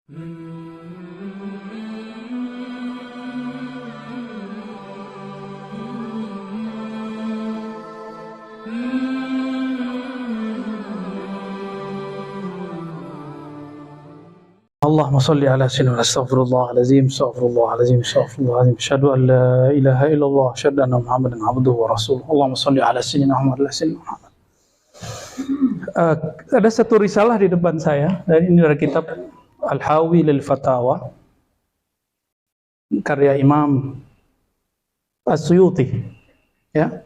Allahumma salli ala sayyidina astaghfirullahalazim astaghfirullahalazim astaghfirullahalazim asyhadu an la ilaha illallah asyhadu anna muhammadan abduhu wa rasuluh. Allahumma salli ala sayyidina Muhammad wa ala sayyidina Muhammad. Ada satu risalah di depan saya, dan ini dari kitab Al-Hawi lil Fatawa karya Imam As-Suyuti, ya.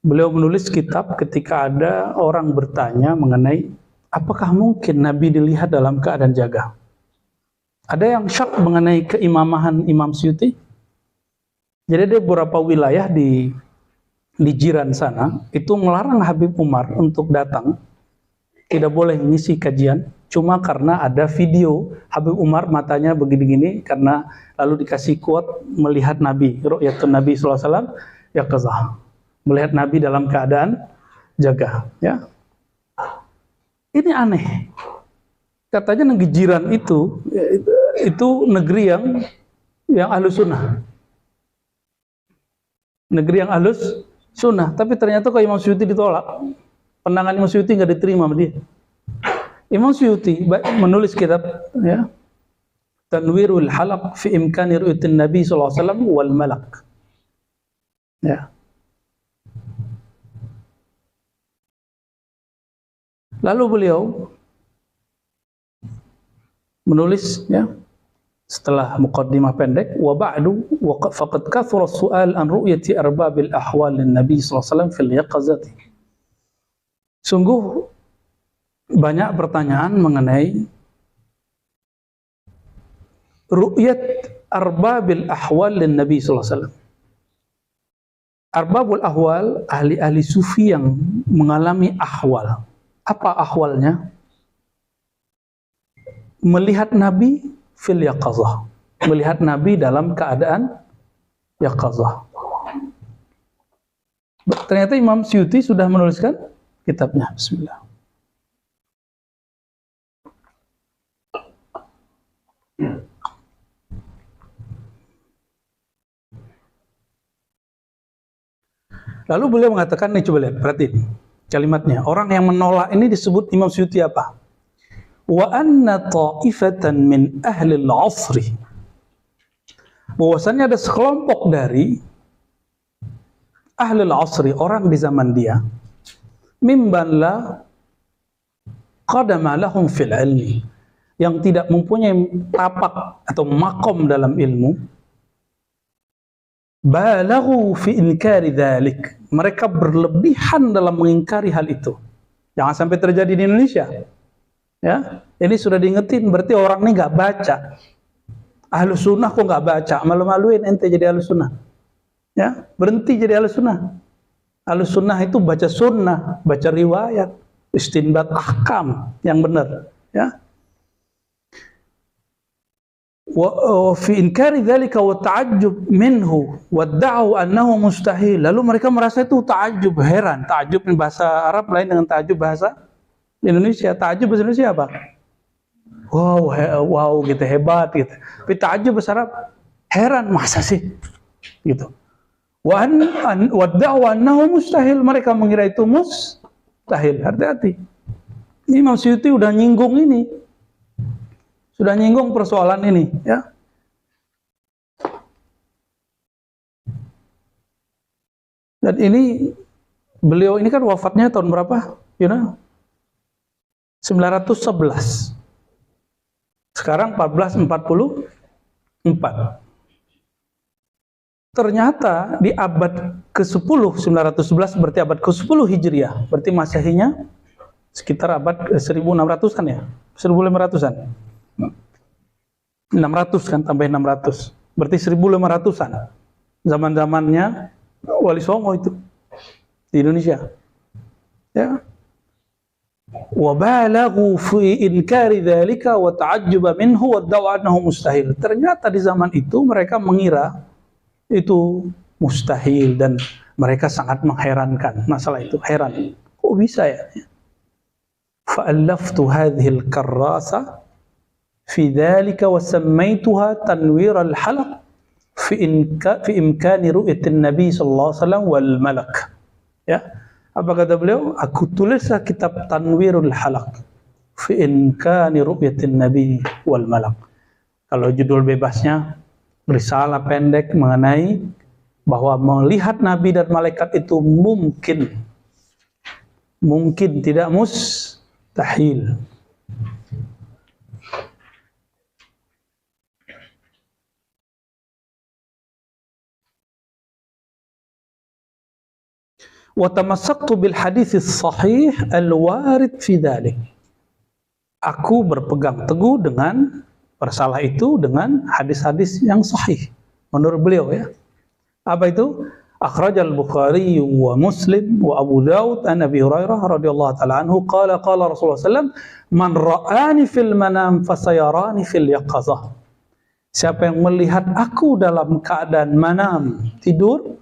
Beliau menulis kitab ketika ada orang bertanya mengenai apakah mungkin Nabi dilihat dalam keadaan jaga. Ada yang syak mengenai keimamahan Imam Suyuti. Jadi ada beberapa wilayah di jiran sana itu melarang Habib Umar untuk datang, tidak boleh ngisi kajian, cuma karena ada video Habib Umar matanya begini-gini, karena lalu dikasih quote melihat Nabi, ru'yatun Nabi sallallahu alaihi wasallam yaqazah, melihat Nabi dalam keadaan jaga, ya. Ini aneh. Katanya negeri jiran itu negeri yang ahlus sunnah. Negeri yang ahlus sunnah. Tapi ternyata kalau Imam Suyuti ditolak. Pandangan Imam Suyuti nggak diterima sama dia. Imam Suyuti menulis kitab, ya, Tanwirul Halaq fi imkani ru'yatin Nabi sallallahu alaihi wasallam wal malak. Ya. Lalu beliau menulis, ya, setelah muqaddimah pendek, wa ba'du wa faqad kathura as-su'al an ru'yati arbabil ahwal lin Nabi sallallahu alaihi wasallam fil yaqazati. Sungguh banyak pertanyaan mengenai ru'yat arbabil ahwal lin Nabi sallallahu alaihi wasallam. Arbabul ahwal, ahli-ahli sufi yang mengalami ahwal. Apa ahwalnya? Melihat Nabi fil yaqazah, melihat Nabi dalam keadaan yaqazah. Ternyata Imam Suyuti sudah menuliskan kitabnya. Bismillah. Lalu beliau mengatakan, nih coba lihat, perhatiin kalimatnya. Orang yang menolak ini disebut Imam Suyuti apa? Wa anna ta'ifatan min ahli al-'asri. Bahwasannya ada sekelompok dari ahli al-'asri, orang di zaman dia, mimman la qadama lahum fil ilmi, yang tidak mempunyai tapak atau makom dalam ilmu, balaghu fi inkari dzalik. Mereka berlebihan dalam mengingkari hal itu. Jangan sampai terjadi di Indonesia. Ya, ini sudah diingetin, berarti orang ini nggak baca. Ahlus sunnah kok nggak baca? Malu-maluin ente jadi ahlus sunnah. Ya, berhenti jadi ahlus sunnah. Ahlus sunnah itu baca sunnah, baca riwayat, istinbat ahkam yang benar. Ya. Wa fi inkari dzalika wa ta'ajjub minhu wa da'u annahu mustahil. Lalu mereka merasa itu ta'ajjub, heran. Ta'ajjub ini bahasa Arab lain dengan ta'ajjub bahasa Indonesia. Ta'ajjub bahasa Indonesia apa? Wow, wow gitu, hebat gitu. Tapi ta'ajjub bahasa Arab heran, masa sih? Gitu. Wa da'u annahu mustahil, mereka mengira itu mustahil. Hati-hati. Imam Suyuti udah nyinggung ini. Sudah nyinggung persoalan ini, ya. Dan ini beliau ini kan wafatnya tahun berapa? You know? 911. Sekarang 1444. Ternyata di abad ke-10, 911 berarti abad ke-10 Hijriah. Berarti Masehinya sekitar abad 1600-an ya? 1500-an. 600 kan, tambah 600. Berarti 1500-an. Zaman-zamannya Wali Songo itu di Indonesia. Ya. Wa balaghu fi inkari dzalika wa ta'ajjuba minhu wa da'u annahu mustahil. Ternyata di zaman itu mereka mengira itu mustahil dan mereka sangat mengherankan masalah itu, heran. Kok bisa ya? Fa'allaftu hadhihi al-karrasa fi dzalika wa sammaituha tanwir al-halaq fi imkani ru'yatin nabi sallallahu alaihi wasallam wal malak. Ya, apa kata beliau? Aku tulislah kitab Tanwirul Halaq fi imkani ru'yatin nabi wal malak. Kalau judul bebasnya risalah pendek mengenai bahwa melihat nabi dan malaikat itu mungkin tidak mustahil. Wa tamassaktu bil hadits sahih al-warid fi dzalik. Aku berpegang teguh dengan masalah itu dengan hadis-hadis yang sahih menurut beliau, ya. Apa itu? Akhrajal Bukhari wa Muslim wa Abu Daud an Abi Hurairah radhiyallahu taala anhu qala Rasulullah sallallahu alaihi wasallam man ra'ani fil manam fasayarani fil yaqazah. Siapa yang melihat aku dalam keadaan manam, tidur,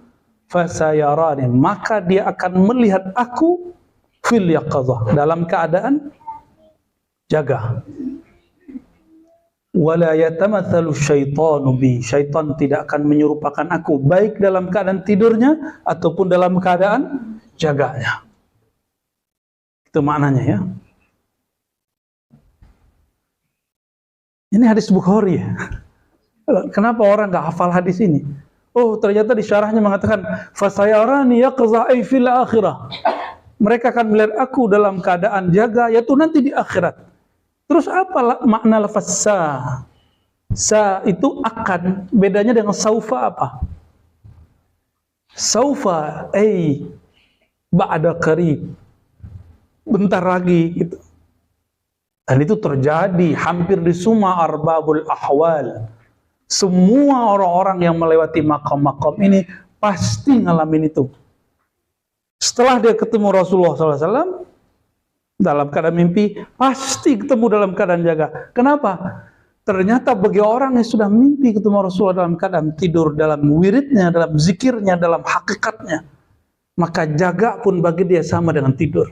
fasayarani, maka dia akan melihat aku fil yaqazah, dalam keadaan jaga. Wala yatamatsalu syaitanu bi, syaitan tidak akan menyerupakan aku baik dalam keadaan tidurnya ataupun dalam keadaan jaganya. Itu maknanya, ya. Ini hadis Bukhari, ya. Kenapa orang nggak hafal hadis ini? Oh, ternyata di syarahnya mengatakan fasayarani yaqza ay fil akhirah. Mereka akan melihat aku dalam keadaan jaga, yaitu nanti di akhirat. Terus apa makna lafaz sa? Sa itu akan, bedanya dengan saufa apa? Saufa ay ba'da qarib. Bentar lagi gitu. Dan itu terjadi hampir di semua arbabul ahwal. Semua orang-orang yang melewati makam-makam ini pasti ngalamin itu. Setelah dia ketemu Rasulullah SAW dalam keadaan mimpi, pasti ketemu dalam keadaan jaga. Kenapa? Ternyata bagi orang yang sudah mimpi ketemu Rasulullah dalam keadaan tidur, dalam wiridnya, dalam zikirnya, dalam hakikatnya, maka jaga pun bagi dia sama dengan tidur.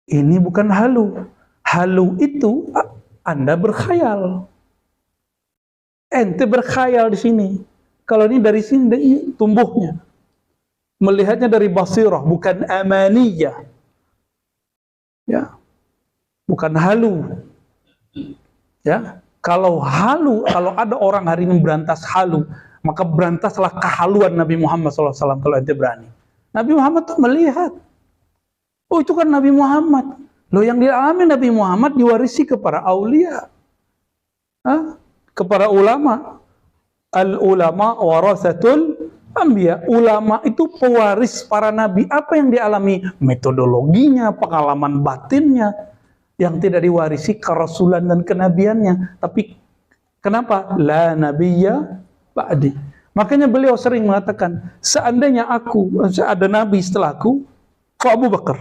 Ini bukan halu. Halu itu Anda berkhayal. Ente berkhayal di sini. Kalau ini dari sini tumbuhnya. Melihatnya dari basirah, bukan amaniyah. Ya. Bukan halu. Ya. Kalau halu, kalau ada orang hari ini berantas halu, maka berantaslah kehaluan Nabi Muhammad SAW kalau ente berani. Nabi Muhammad tuh melihat. Oh, itu kan Nabi Muhammad. Loh, yang dialami Nabi Muhammad diwarisi kepada aulia. Kepada ulama. Al-ulama warasatul anbiya. Ulama itu pewaris para nabi. Apa yang dialami? Metodologinya, pengalaman batinnya, yang tidak diwarisi kerasulan dan kenabiannya. Tapi kenapa? La nabiyya ba'di. Makanya beliau sering mengatakan, seandainya ada nabi setelahku, fa Abu Bakar.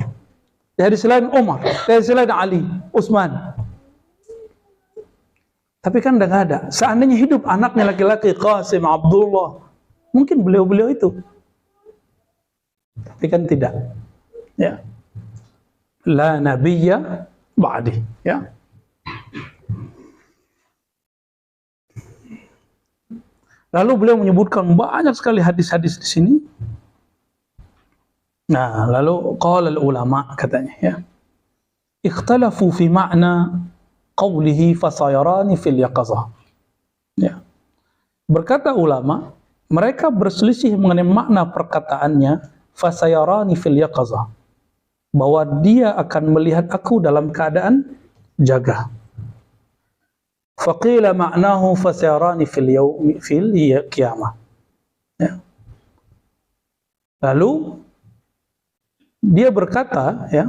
Dari selain Umar, dari selain Ali, Utsman. Tapi kan udah nggak ada. Seandainya hidup anaknya laki-laki Qasim, Abdullah, mungkin beliau-beliau itu. Tapi kan tidak. Ya. La nabiyya ba'di. Ya. Lalu beliau menyebutkan banyak sekali hadis-hadis di sini. Nah, lalu qala al-ulama, katanya, ya. Ikhtalafu fi ma'na qawlihi fasayarani fil yaqazah. Ya. Berkata ulama, mereka berselisih mengenai makna perkataannya fasayarani fil yaqazah, bahwa dia akan melihat aku dalam keadaan jaga. Faqila ma'nahu fasayarani fil qiyamah. Ya. Lalu dia berkata, ya,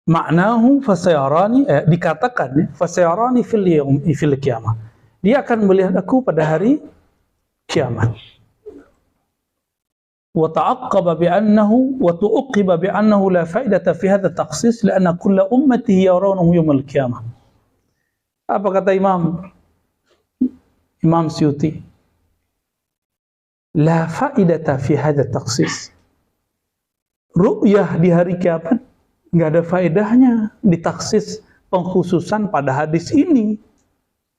maknahu fasayarani, dikatakan, ya, fasayarani fil qiyamah. Dia akan melihat aku pada hari kiamat. Wa ta'aqqaba bi'annahu wa tu'qiba bi'annahu la fa'idata fi hadha at-takhsis li'anna kulla ummatihi yarawnahu yawm al-qiyamah. Apa kata Imam Suyuti? La fa'idata fi hadha at-takhsis. Ru'yah di hari kiamat nggak ada faedahnya ditaksis pengkhususan pada hadis ini.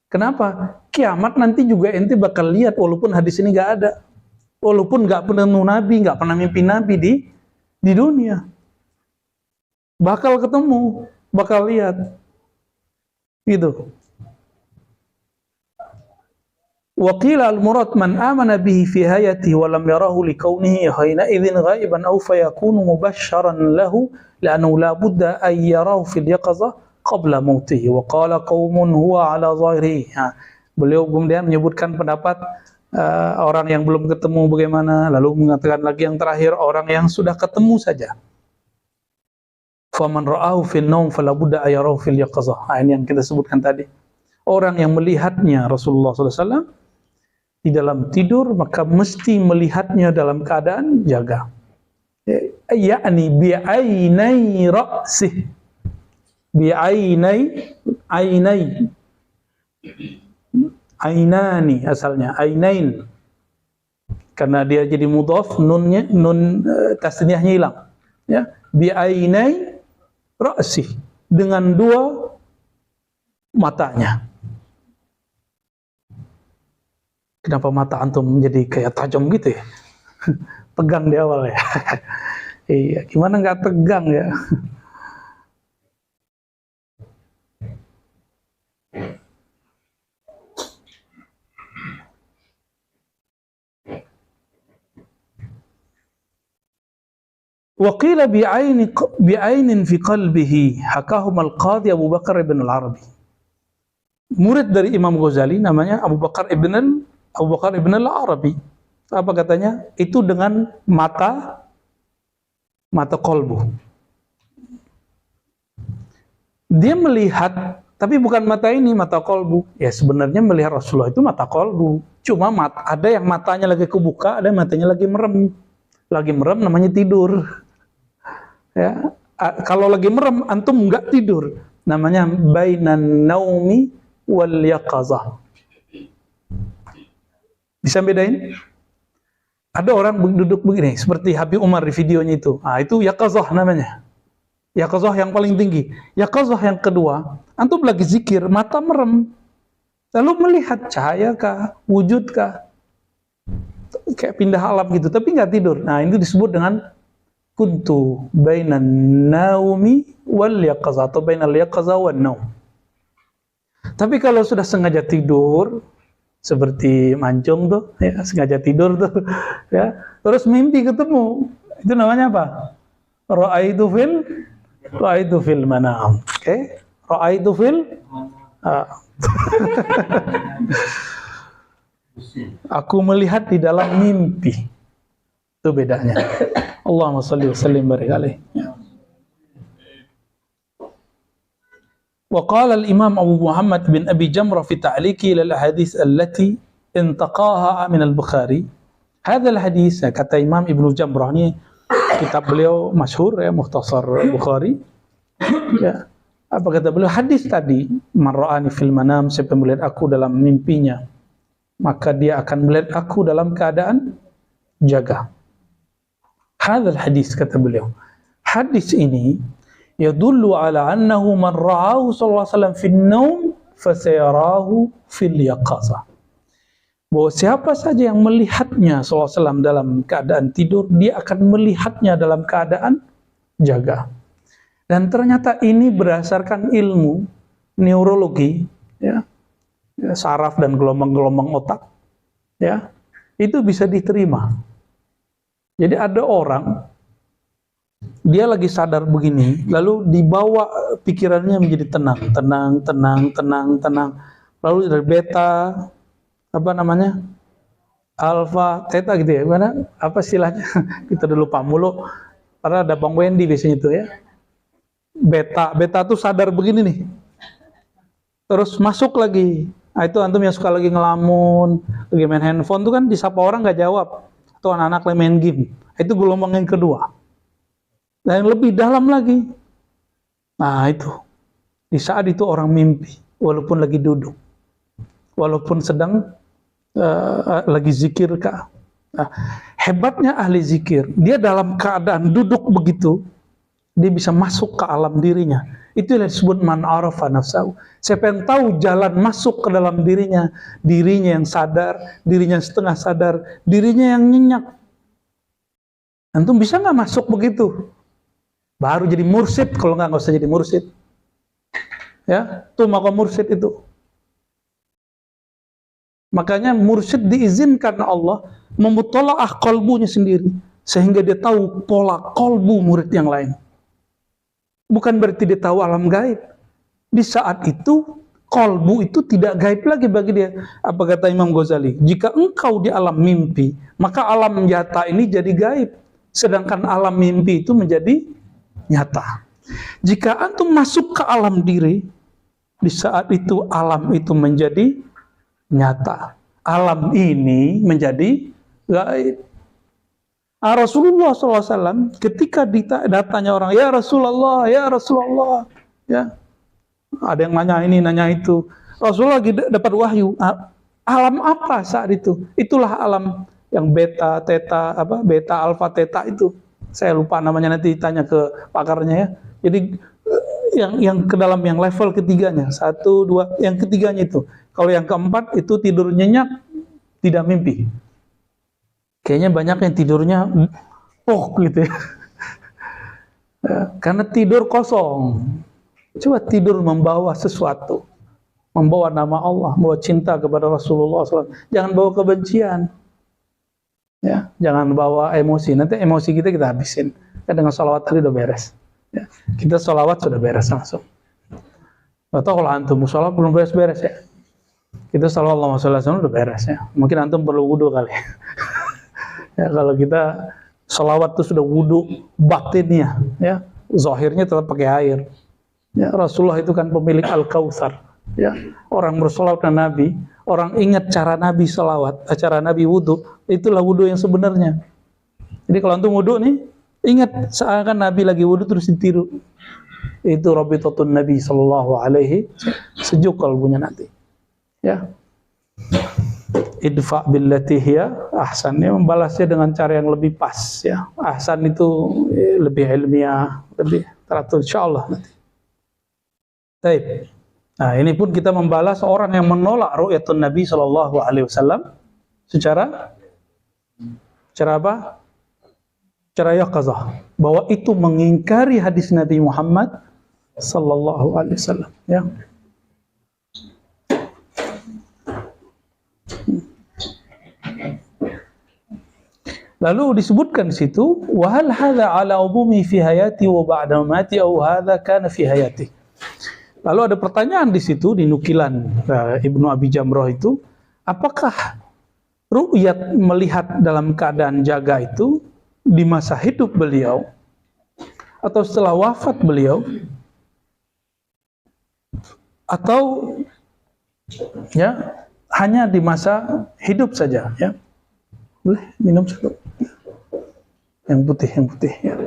Kenapa? Kiamat nanti juga ente bakal lihat walaupun hadis ini nggak ada, walaupun nggak pernah nabi, nggak pernah mimpi nabi di dunia, bakal ketemu, bakal lihat, gitu. وقيل المراد من آمن به في حياته ولم يره لكونه حينئذ غائبا أو فيكون مبشرا له لأنه لا بد أن يراه في اليقظة قبل موته وقال قوم هو على ظاهره. Beliau kemudian menyebutkan pendapat orang yang belum ketemu bagaimana, lalu mengatakan lagi yang terakhir orang yang sudah ketemu saja. فَمَنْ رَآهُ فِي النَّوْمِ فَلَا بُدَّ أَن يَرَاهُ فِي الْيَقَظَةِ. Ini yang kita sebutkan tadi. Orang yang melihatnya Rasulullah SAW di dalam tidur, maka mesti melihatnya dalam keadaan jaga. Yakni bi'ainai ra'sih. Ainani asalnya, ainain. Karena dia jadi mudhaf, nun tasniyahnya hilang. Ya, bi'ainai ra'sih, dengan dua matanya. Kenapa mata antum menjadi kayak tajam gitu ya? Tegang di awal ya. Iya, gimana nggak tegang ya? Waqila bi'ainin fi qalbihi hakahum al-qadhi Abu Bakar ibn al-Arabi. Murid dari Imam Ghazali namanya Abu Bakar ibn al-Arabi. Apa katanya? Itu dengan mata kolbu. Dia melihat, tapi bukan mata ini, mata kolbu. Ya sebenarnya melihat Rasulullah itu mata kolbu. Cuma ada yang matanya lagi kebuka, ada yang matanya lagi merem. Lagi merem namanya tidur. Ya, kalau lagi merem antum enggak tidur, namanya bainan naumi wal yaqazah. Bisa bedain? Ada orang duduk begini, seperti Habib Umar di videonya itu. Itu yaqazah namanya. Yaqazah yang paling tinggi. Yaqazah yang kedua, antum lagi zikir, mata merem. Lalu melihat cahaya kah, wujud kah? Kayak pindah alam gitu, tapi nggak tidur. Nah, itu disebut dengan kuntu bainan naumi wal yaqazah atau bainal yaqazah wan naum. Tapi kalau sudah sengaja tidur, seperti mancung tuh, ya, sengaja tidur tuh, ya, terus mimpi ketemu, itu namanya apa? Ra'aitu fil manam. Oke, ra'aitu fil. Aku melihat di dalam mimpi. Itu bedanya. Allahumma shalli wa sallim barik alaihi. وقال الإمام أبو محمد بن أبي جمرة في تعليقه إلى الأحاديث التي انتقاها من البخاري. هذا الحديث kata Imam Ibnu Jamrah, ini kitab beliau masyhur ya, Mukhtasar Bukhari. Ya. Apa kata beliau? Hadis tadi, man ra'ani fil manam, siapa melihat aku dalam mimpinya, maka dia akan melihat aku dalam keadaan jaga. Hadzal hadis, kata beliau. Hadis ini yadullu ala annahu man ra'ahu sallallahu alaihi wasallam fil naum fasayarahu fil yaqazah. Bahwa siapa saja yang melihatnya sallallahu alaihi wasallam dalam keadaan tidur, dia akan melihatnya dalam keadaan jaga. Dan ternyata ini berdasarkan ilmu neurologi, ya, saraf dan gelombang-gelombang otak, ya, itu bisa diterima. Jadi ada orang, dia lagi sadar begini, lalu dibawa pikirannya menjadi tenang. Lalu dari beta, apa namanya, alfa, theta gitu ya, gimana? Apa istilahnya? Kita udah lupa mulu. Karena ada Bang Wendy biasanya itu ya. Beta tuh sadar begini nih, terus masuk lagi. Nah, itu antum yang suka lagi ngelamun, lagi main handphone tuh kan disapa orang nggak jawab, atau anak-anak lagi main game. Itu gelombang yang kedua. Dan yang lebih dalam lagi. Nah itu, di saat itu orang mimpi, walaupun lagi duduk, walaupun sedang lagi zikir kah. Nah, hebatnya ahli zikir, dia dalam keadaan duduk begitu, Dia bisa masuk ke alam dirinya. Itu yang disebut man arafa nafsahu. Siapa yang tahu jalan masuk ke dalam dirinya, dirinya yang sadar, dirinya yang setengah sadar, dirinya yang nyenyak. Antum bisa nggak masuk begitu? Baru jadi mursyid, kalau nggak usah jadi mursyid. Ya, itu makom mursyid itu. Makanya mursyid diizinkan Allah memutolaah kolbunya sendiri, sehingga dia tahu pola kolbu murid yang lain. Bukan berarti dia tahu alam gaib. Di saat itu, kolbu itu tidak gaib lagi bagi dia. Apa kata Imam Ghazali? Jika engkau di alam mimpi, maka alam nyata ini jadi gaib. Sedangkan alam mimpi itu menjadi nyata. Jika antum masuk ke alam diri, di saat itu alam itu menjadi nyata. Alam ini menjadi gaib. Rasulullah SAW ketika datanya orang, ya Rasulullah, ya Rasulullah, ya ada yang nanya ini, nanya itu. Rasulullah lagi dapat wahyu. Alam apa saat itu? Itulah alam yang beta, teta, beta, alfa, teta itu. Saya lupa namanya, nanti tanya ke pakarnya ya. Jadi yang ke dalam yang level ketiganya, 1, 2, yang ketiganya itu. Kalau yang keempat itu tidur nyenyak, tidak mimpi. Kayaknya banyak yang tidurnya gitu ya. Karena tidur kosong. Coba tidur membawa sesuatu, membawa nama Allah, membawa cinta kepada Rasulullah SAW. Jangan bawa kebencian, ya. Jangan bawa emosi. Nanti emosi kita habisin. Dengan sholawat tadi udah beres. Ya. Kita sholawat sudah beres langsung. Atau kalau antum sholawat belum beres-beres ya. Kita sallallahu alaihi wasallam udah beres ya. Mungkin antum perlu wudu kali. Ya, kalau kita sholawat itu sudah wudu batinnya, ya, zahirnya tetap pakai air. Ya, Rasulullah itu kan pemilik Al-Kautsar. Ya, orang bersolawat ke Nabi, orang ingat cara Nabi sholawat, cara Nabi wudu, itulah wudu yang sebenarnya. Jadi kalau antum wudu nih, ingat seakan Nabi lagi wudu terus ditiru. Itu Rabitatun Nabi Sallallahu Alaihi, sejuk kalbunya nanti. Ya. Idfa billati hiya ahsan, ya, membalasnya dengan cara yang lebih pas ya. Ahsan itu lebih ilmiah, lebih teratur insyaallah nanti. Baik. Nah, ini pun kita membalas orang yang menolak ru'yatun Nabi sallallahu alaihi wasallam secara apa? Secara yaqazah, bahwa itu mengingkari hadis Nabi Muhammad sallallahu alaihi wasallam, ya. Lalu disebutkan di situ, wa hal hadza ala umumi fi hayati wa ba'da mamati aw hadza kana fi hayati. Lalu ada pertanyaan di situ di nukilan Ibnu Abi Jamrah itu, apakah ru'yat melihat dalam keadaan jaga itu di masa hidup beliau atau setelah wafat beliau, atau ya hanya di masa hidup saja, ya. Boleh minum satu. Yang putih ya.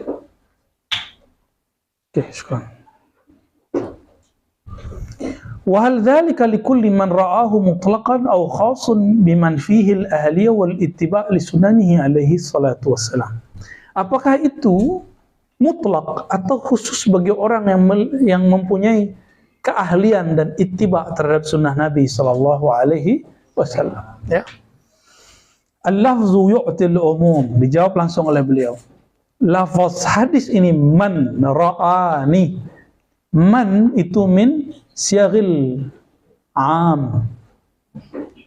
Oke, syukran. Wa hal dzalika likulli man ra'ahu mutlaqan aw khasun biman fihi al-ahliyah wal ittiba' li sunanihi alaihi salatu wassalam. Apakah itu mutlak atau khusus bagi orang yang mempunyai keahlian dan ittiba' terhadap sunnah Nabi sallallahu alaihi wasallam, ya. Al-lafzu yu'til umum, dijawab langsung oleh beliau. Lafaz hadis ini man ra'ani. Man itu min siyaghil am.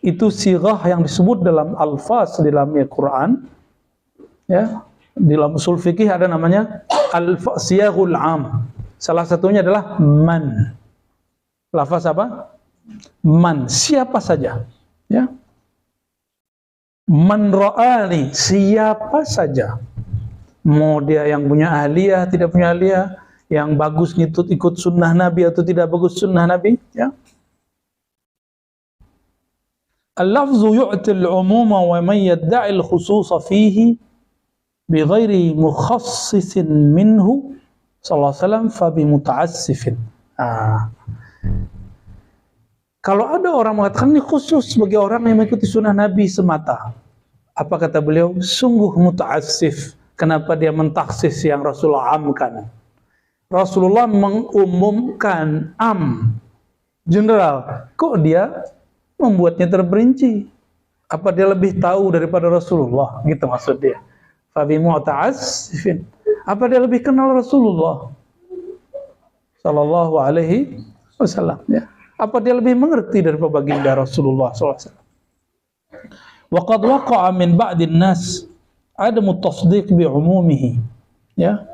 Itu sirah yang disebut dalam alfaz di dalam Al-Quran. Ya, di dalam usul fikih ada namanya siyaghul am. Salah satunya adalah man. Lafaz apa? Man, siapa saja. Ya. Man ra'ani, siapa saja. Mau dia yang punya ahliyah, tidak punya ahliyah, yang bagus ikut sunnah Nabi atau tidak bagus sunnah Nabi, ya. Al-lafzu yu'til umuma wa man yadda'i al-khususa fihi bi ghairi mukhassisin minhu sallallahu alaihi wasallam fa bi muta'assifin. Kalau ada orang mengatakan ini khusus bagi orang yang mengikuti sunnah Nabi semata, apa kata beliau? Sungguh muta'assif. Kenapa dia mentaksis yang Rasulullah amkan? Rasulullah mengumumkan general, kok dia membuatnya terperinci? Apa dia lebih tahu daripada Rasulullah? Gitu maksud dia. Fabi mu'ta'assifin. Apa dia lebih kenal Rasulullah sallallahu alaihi wasallam, ya? Apa dia lebih mengerti daripada baginda Rasulullah sallallahu alaihi wasallam? Wa qad waqa'a min ba'din nas adamu tasdiq bi umumihi, ya.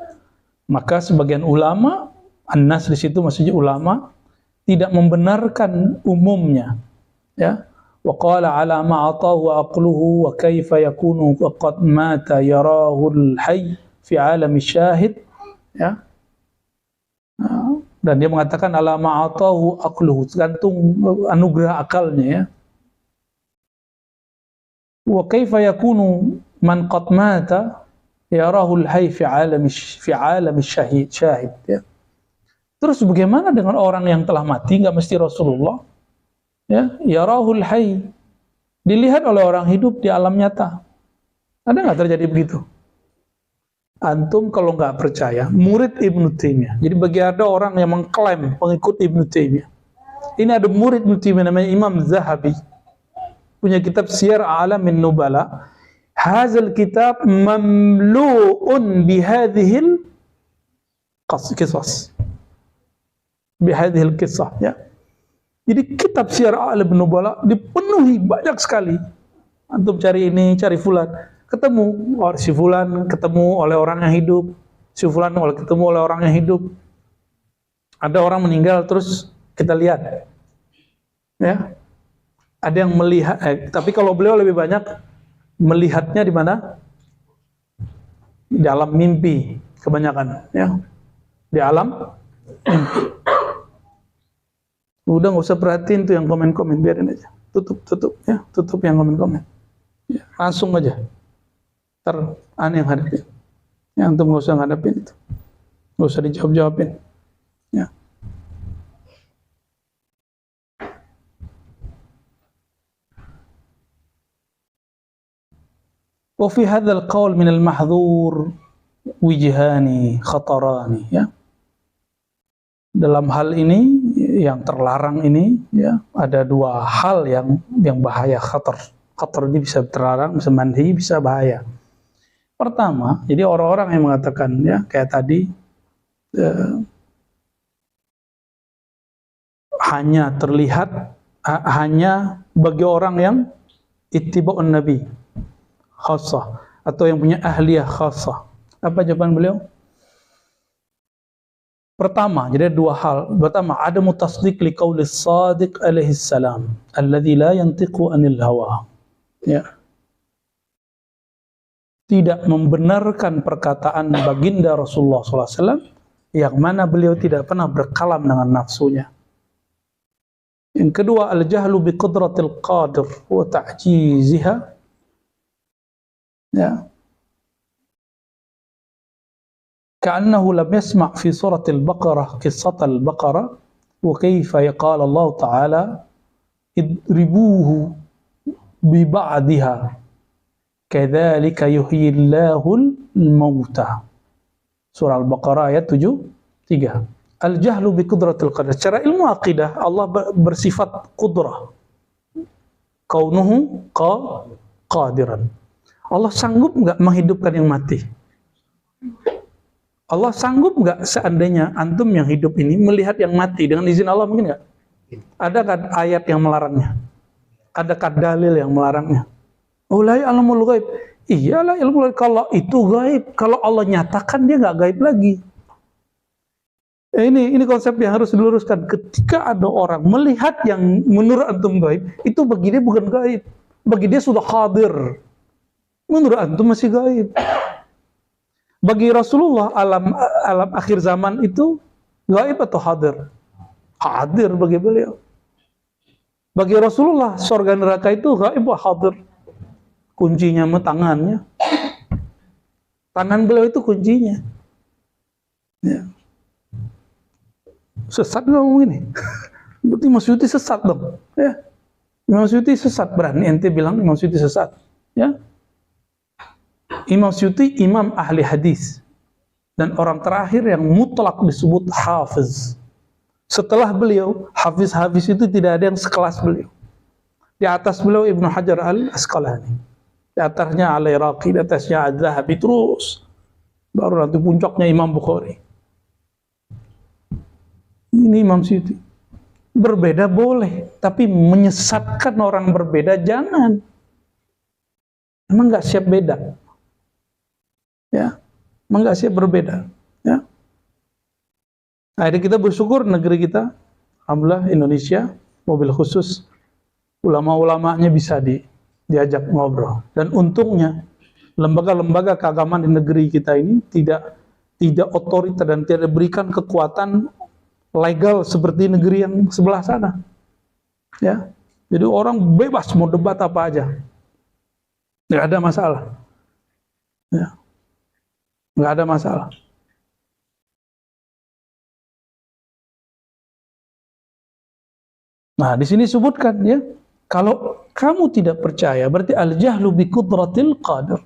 Maka sebagian ulama, an-nas di situ maksudnya ulama, tidak membenarkan umumnya, ya. Wa qala ala ma atahu aqluhu wa kaifa yakunu qad mata yarahu al-hayy fi alam syahid, ya. Dan dia mengatakan ala ma atahu aqluhu, tergantung anugerah akalnya, ya. Wa kaifa yakunu man qad mata yarahu al-hayy fi alam syahid, ya. Terus bagaimana dengan orang yang telah mati? Nggak mesti Rasulullah, ya. Yarahul hayy, dilihat oleh orang hidup di alam nyata. Ada nggak terjadi begitu? Antum kalau nggak percaya, murid Ibnu Taimiyah. Jadi bagi ada orang yang mengklaim pengikut Ibnu Taimiyah, ini ada murid Ibnu Taimiyah namanya Imam Zahabi, punya kitab Siyar A'lamin Nubala. Hazal kitab mamlu'un bihadhil qisas, bihadhil kisah, ya. Jadi kitab Siyar A'lamin Nubala dipenuhi banyak sekali. Antum cari ini, cari fulan, ketemu si fulan ketemu oleh orang yang hidup, si fulan ketemu oleh orang yang hidup. Ada orang meninggal terus kita lihat, ya. Ada yang melihat, tapi kalau beliau lebih banyak melihatnya di mana? Di alam mimpi kebanyakan, ya. Di alam mimpi. Udah nggak usah perhatiin tuh yang komen-komen, biarin aja. Tutup ya, tutup yang komen-komen. Ya, langsung aja. Ntar aneh yang hadapin. Ya, antum nggak usah ngadapin itu. Nggak usah dijawab-jawabin. Ya. Wa fi hadzal qaul min al-mahdhur wijhani khatarani, ya. Dalam hal ini yang terlarang ini, ya, ada dua hal yang bahaya, khatar. Khatar ini bisa terlarang, bisa manhi, bisa bahaya. Pertama, jadi orang-orang yang mengatakan, ya, kayak tadi hanya terlihat hanya bagi orang yang ittiba'un nabi khassah, atau yang punya ahliyah khassah. Apa jawaban beliau? Pertama, jadi dua hal. Pertama, ada mutasdiq li qauli shadiq alaihi salam alladzi la yantiqu anil hawa. Ya. Tidak membenarkan perkataan baginda Rasulullah SAW yang mana beliau tidak pernah berkalam dengan nafsunya. Yang kedua, al-jahlu bi qudratil qadir wa ta'jiziha. Ya. كأنه لم يسمع في سورة البقرة قصة البقرة وكيف قال الله تعالى اضربوه ببعضها كذلك يحيي الله الموتى. Surah Al-Baqarah ayat 73. Al-jahlu bi qudratil qadir. Secara ilmu akidah Allah bersifat qudrah. Kaunuhu qadiran. Allah sanggup enggak menghidupkan yang mati? Allah sanggup nggak seandainya antum yang hidup ini melihat yang mati dengan izin Allah, mungkin nggak? Adakah ayat yang melarangnya? Adakah dalil yang melarangnya? La ya'lamul ghaib. Iyalah ilmu ghaib. Kalau itu gaib, kalau Allah nyatakan dia nggak gaib lagi. Ini konsep yang harus diluruskan. Ketika ada orang melihat yang menurut antum gaib, itu bagi dia bukan gaib. Bagi dia sudah hadir. Menurut antum masih gaib. Bagi Rasulullah alam akhir zaman itu gaib atau hadir? Hadir bagi beliau. Bagi Rasulullah surga neraka itu gaib atau hadir? Kuncinya tangannya. Tangan beliau itu kuncinya. Ya. Sesat nggak ngomong ini? Berarti Imam Suyuti sesat dong. Ya. Imam Suyuti sesat, berani ente bilang Imam Suyuti sesat. Ya. Imam Suyuti imam ahli hadis, Dan orang terakhir yang mutlak disebut hafiz. Setelah beliau, hafiz-hafiz itu tidak ada yang sekelas beliau. Di atas beliau Ibnu Hajar al-Asqalani, di atasnya Al-Iraqi, di atasnya Az-Zahabi, terus baru nanti puncaknya Imam Bukhari. Ini Imam Suyuti. Berbeda boleh, tapi menyesatkan orang berbeda jangan. Emang nggak siap beda, ya? Emang nggak siap berbeda, ya? Akhirnya kita bersyukur negeri kita, alhamdulillah Indonesia, mobil khusus, ulama-ulamanya bisa diajak ngobrol. Dan untungnya lembaga-lembaga keagamaan di negeri kita ini tidak otoriter dan tidak berikan kekuatan legal seperti negeri yang sebelah sana. Ya, jadi orang bebas mau debat apa aja, nggak ada masalah. Ya, nggak ada masalah. Nah, di sini sebutkan ya, kalau kamu tidak percaya, berarti al-jahlu bi qudratil qadir.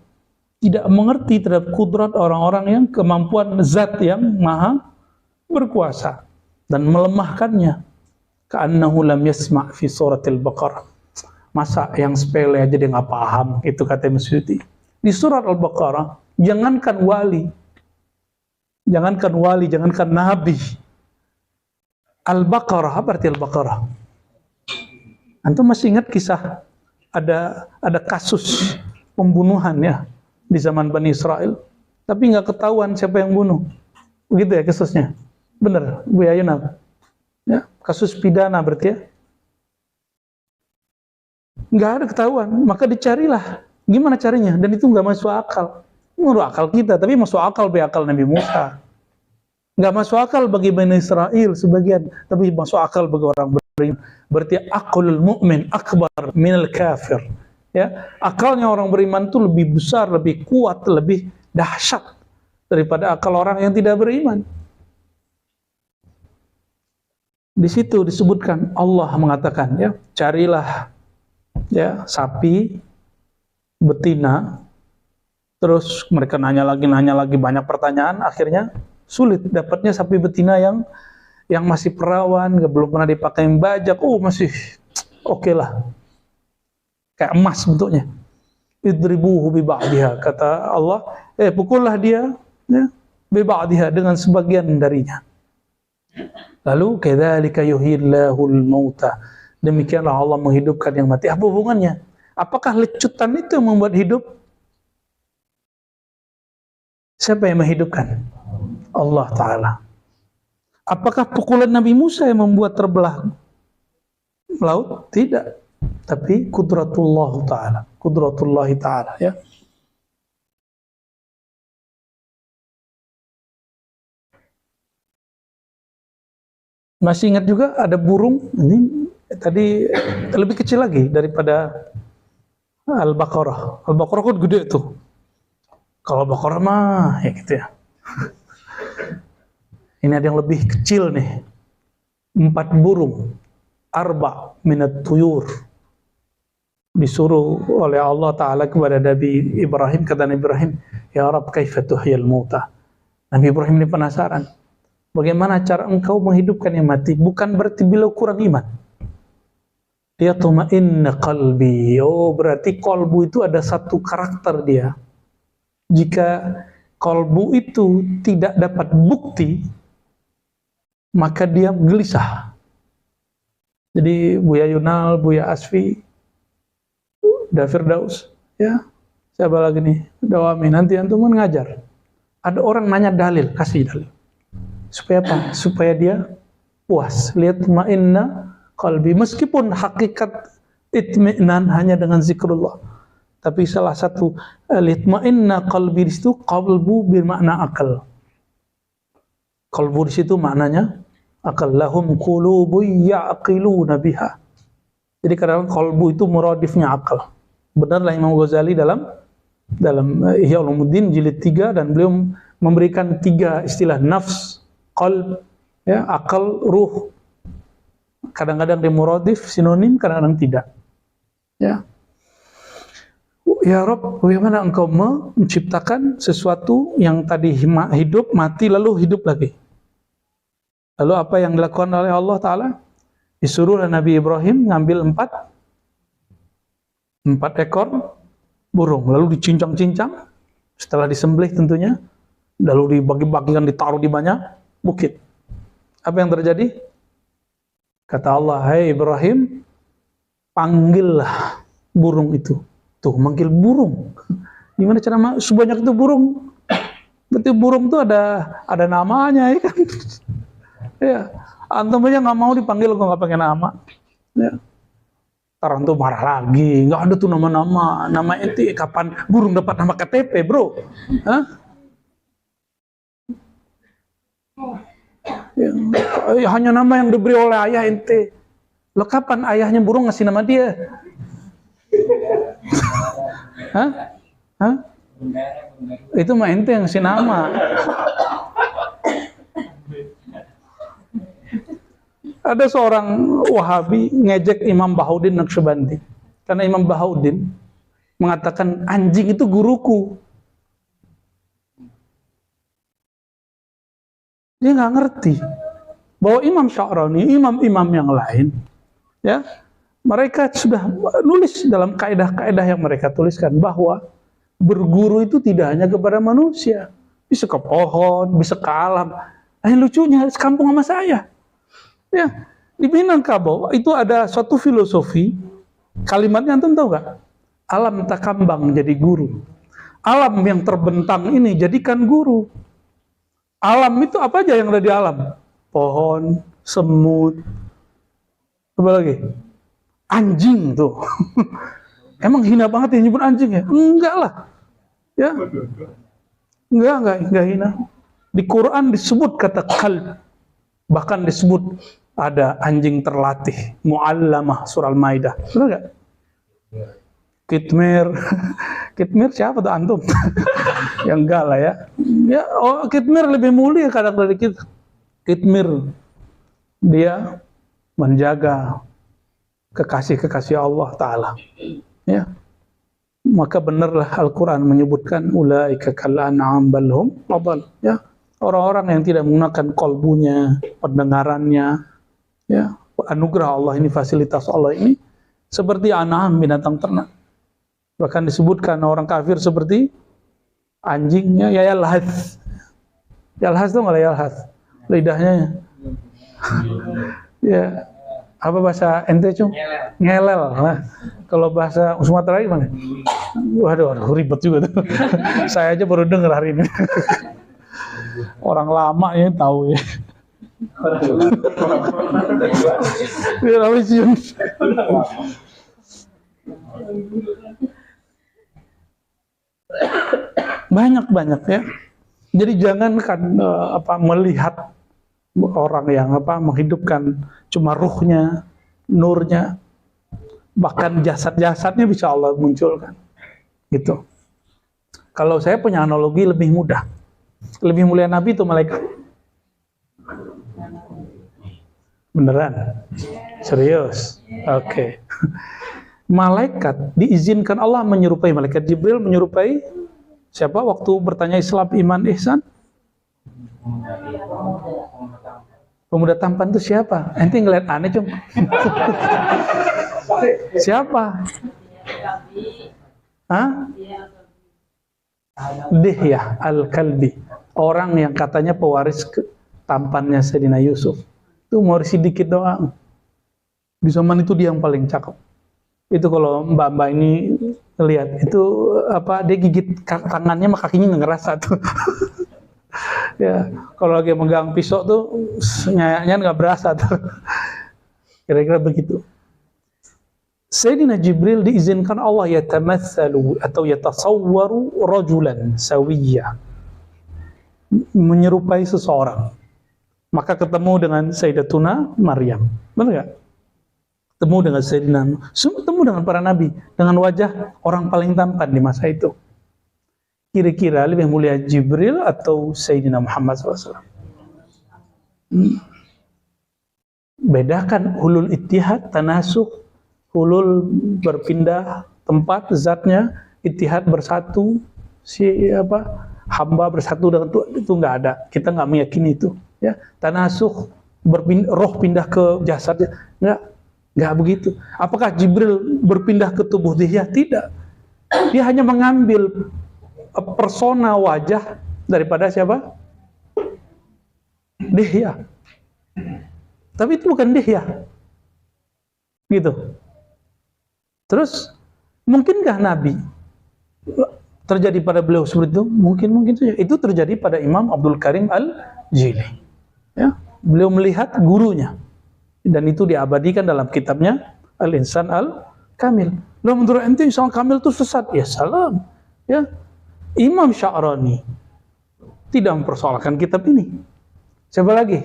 Tidak mengerti terhadap kudrat orang-orang yang kemampuan zat yang maha berkuasa dan melemahkannya. Ka'annahu lam yasma' fi suratil Baqarah. Masa yang sepele aja dia nggak paham, itu kata Imam Suyuti. Di surat Al-Baqarah, jangankan wali, jangankan nabi. Al-Baqarah, apa arti Al-Baqarah? Antum masih ingat kisah ada kasus pembunuhan ya di zaman Bani Israel, tapi nggak ketahuan siapa yang bunuh, begitu ya kasusnya? Bener, Bu Yayuna? Ya, kasus pidana berarti ya? Nggak ada ketahuan, maka dicarilah. Gimana carinya? Dan itu nggak masuk akal. Menurut akal kita, tapi masuk akal bagi akal Nabi Musa. Nggak masuk akal bagi Bani Israel sebagian, tapi masuk akal bagi orang beriman. Berarti aklul mu'min akbar minal kafir. Ya, akalnya orang beriman itu lebih besar, lebih kuat, lebih dahsyat daripada akal orang yang tidak beriman. Di situ disebutkan, Allah mengatakan ya, carilah ya sapi betina. Terus mereka nanya lagi banyak pertanyaan, akhirnya sulit dapatnya sapi betina yang masih perawan, belum pernah dipakai bajak, masih oke lah, kayak emas bentuknya. Idribuhu bi ba'diha, kata Allah, pukullah dia ya, bi ba'diha, dengan sebagian darinya. Lalu kadzalika yuhyillahul mauta, demikianlah Allah menghidupkan yang mati. Apa hubungannya? Apakah lecutan itu yang membuat hidup? Siapa yang menghidupkan? Allah Ta'ala. Apakah pukulan Nabi Musa yang membuat terbelah laut? Tidak. Tapi kudratullah Ta'ala. Kudratullah Ta'ala ya. Masih ingat juga ada burung, ini tadi lebih kecil lagi daripada Al-Baqarah. Al-Baqarah kan gede tuh. Kalau Al-Baqarah mah ya gitu ya. Ini ada yang lebih kecil nih. 4 burung. Arba' minat tuyur. Disuruh oleh Allah Ta'ala kepada Nabi Ibrahim. Kata Nabi Ibrahim, Ya Rab, kaifa tuhyil mauta. Nabi Ibrahim ini penasaran. Bagaimana cara engkau menghidupkan yang mati? Bukan berarti beliau kurang iman. Dia tuma'inna qalbi. Berarti qalbu itu ada satu karakter dia. Jika qalbu itu tidak dapat bukti, maka dia gelisah. Jadi Buya Yunal, Buya Asfi, Firdaus, ya, siapa lagi nih, Dawami, nanti antum ngajar. Ada orang nanya dalil, kasih dalil. Supaya apa? Supaya dia puas. Lihat ma'inna qalbi. Meskipun hakikat itmi'nan hanya dengan zikrullah. Tapi salah satu litma'inna qalbi di situ, qalbu bermakna akal. Qalbu di situ maknanya akal. Lahum qulubun ya'qiluna biha. Jadi kadang qalbu itu muradifnya akal. Benarlah Imam Ghazali dalam Ihya Ulumuddin jilid 3, dan beliau memberikan 3 istilah: nafs, qalb, ya, akal, ruh. Kadang-kadang dia muradif, sinonim, kadang-kadang tidak. Ya. Ya Rob, bagaimana engkau menciptakan sesuatu yang tadi hidup, mati, lalu hidup lagi? Lalu apa yang dilakukan oleh Allah Ta'ala? Disuruh Nabi Ibrahim ngambil empat ekor burung, lalu dicincang-cincang, setelah disembelih tentunya, lalu dibagi-bagikan, ditaruh di banyak bukit. Apa yang terjadi? Kata Allah, hai Ibrahim, panggillah burung itu. Tuh, manggil burung. Gimana cara sebanyak itu burung? Berarti burung itu ada namanya, ya kan? Ya, antum aja nggak mau dipanggil kok nggak pakai nama. Ya. Orang tuh marah lagi, nggak ada tuh nama-nama. Nama ente kapan burung dapat nama KTP, bro? Hah? Ya, hanya nama yang diberi oleh ayah ente. Lo kapan ayahnya burung ngasih nama dia? Hah? Hah? Itu mah ente yang ngasih nama. Ada seorang Wahabi ngejek Imam Bahauddin Naqsyabandi. Karena Imam Bahauddin mengatakan anjing itu guruku. Dia nggak ngerti bahwa Imam Sya'rani, imam-imam yang lain, ya, mereka sudah nulis dalam kaidah-kaidah yang mereka tuliskan bahwa berguru itu tidak hanya kepada manusia, bisa ke pohon, bisa ke alam. Yang lucunya sekampung sama saya. Ya, di Minangkabau itu ada suatu filosofi, kalimatnya antum tahu nggak? Alam takambang jadi guru. Alam yang terbentang ini jadikan guru. Alam itu apa aja yang ada di alam? Pohon, semut, apa lagi? Anjing tuh. Emang hina banget yang nyebut anjing ya? Enggak lah. Ya. Enggak hina. Di Quran disebut kata kalb. Bahkan disebut ada anjing terlatih, mu'allamah, surah Al-Maidah. Benar nggak? Kitmir. Kitmir siapa tuh antum? Ya enggak lah ya. Ya, Kitmir lebih mulia kadang dari kita. Kitmir dia menjaga kekasih-kekasih Allah Ta'ala. Ya. Maka benarlah Al-Quran menyebutkan ulaika kal an'am bal hum adall. Ya. Orang-orang yang tidak menggunakan kolbunya, pendengarannya, ya, anugerah Allah ini, fasilitas Allah ini seperti an'am, binatang ternak. Bahkan disebutkan orang kafir seperti anjingnya, ya yalhas. Yalhas itu nggak yalhas? Lidahnya. Ya, apa bahasa ente cung? Ngelel. Nah, kalau bahasa Sumatera gimana? Waduh, ribet juga tuh. Saya aja baru dengar hari ini. Orang lama ya tahu ya. Banyak ya. Jadi jangankan melihat orang yang menghidupkan cuma ruhnya, nurnya, bahkan jasad-jasadnya bisa Allah munculkan. Gitu. Kalau saya punya analogi lebih mudah. Lebih mulia Nabi itu malaikat. Beneran? Serius? Oke. Malaikat diizinkan Allah menyerupai, malaikat Jibril menyerupai siapa waktu bertanya Islam, iman, ihsan? Pemuda tampan itu siapa? Ente ngeliat aneh cum. Siapa? Hah? Dihyah al-Kalbi. Orang yang katanya pewaris tampannya Sayyidina Yusuf. Itu mewarisi dikit doang. Di zaman itu dia yang paling cakep. Itu kalau mbak-mbak ini lihat itu dia gigit tangannya sama kakinya nggak ngerasa tuh. Ya, kalau lagi megang pisau tuh nyayanya nggak berasa tuh. Kira-kira begitu. Sayyidina Jibril diizinkan Allah yatamatsalu atau yatasawwaru rajulan sawiyya, menyerupai seseorang. Maka ketemu dengan Sayyidatuna Maryam. Benar nggak? Ketemu dengan Sayyidina, ketemu dengan para nabi dengan wajah orang paling tampan di masa itu. Kira-kira lebih mulia Jibril atau Sayyidina Muhammad SAW? Bedakan hulul ittihad, tanasuh, hulul berpindah tempat zatnya ittihad bersatu, hamba bersatu dengan Tuhan, itu nggak ada. Kita nggak meyakini itu. Ya, tanasuh, roh pindah ke jasadnya, nggak begitu. Apakah Jibril berpindah ke tubuh Dihya? Tidak. Dia hanya mengambil persona wajah daripada siapa? Dihya. Tapi itu bukan Dihya. Gitu. Terus mungkinkah Nabi terjadi pada beliau seperti itu? Mungkin saja. Itu terjadi pada Imam Abdul Karim Al-Jili. Ya, beliau melihat gurunya dan itu diabadikan dalam kitabnya Al-Insan Al-Kamil. Lalu menurut ente Insan Kamil itu sesat? Ya salam. Ya, Imam Sya'rani tidak mempersoalkan kitab ini. Siapa lagi?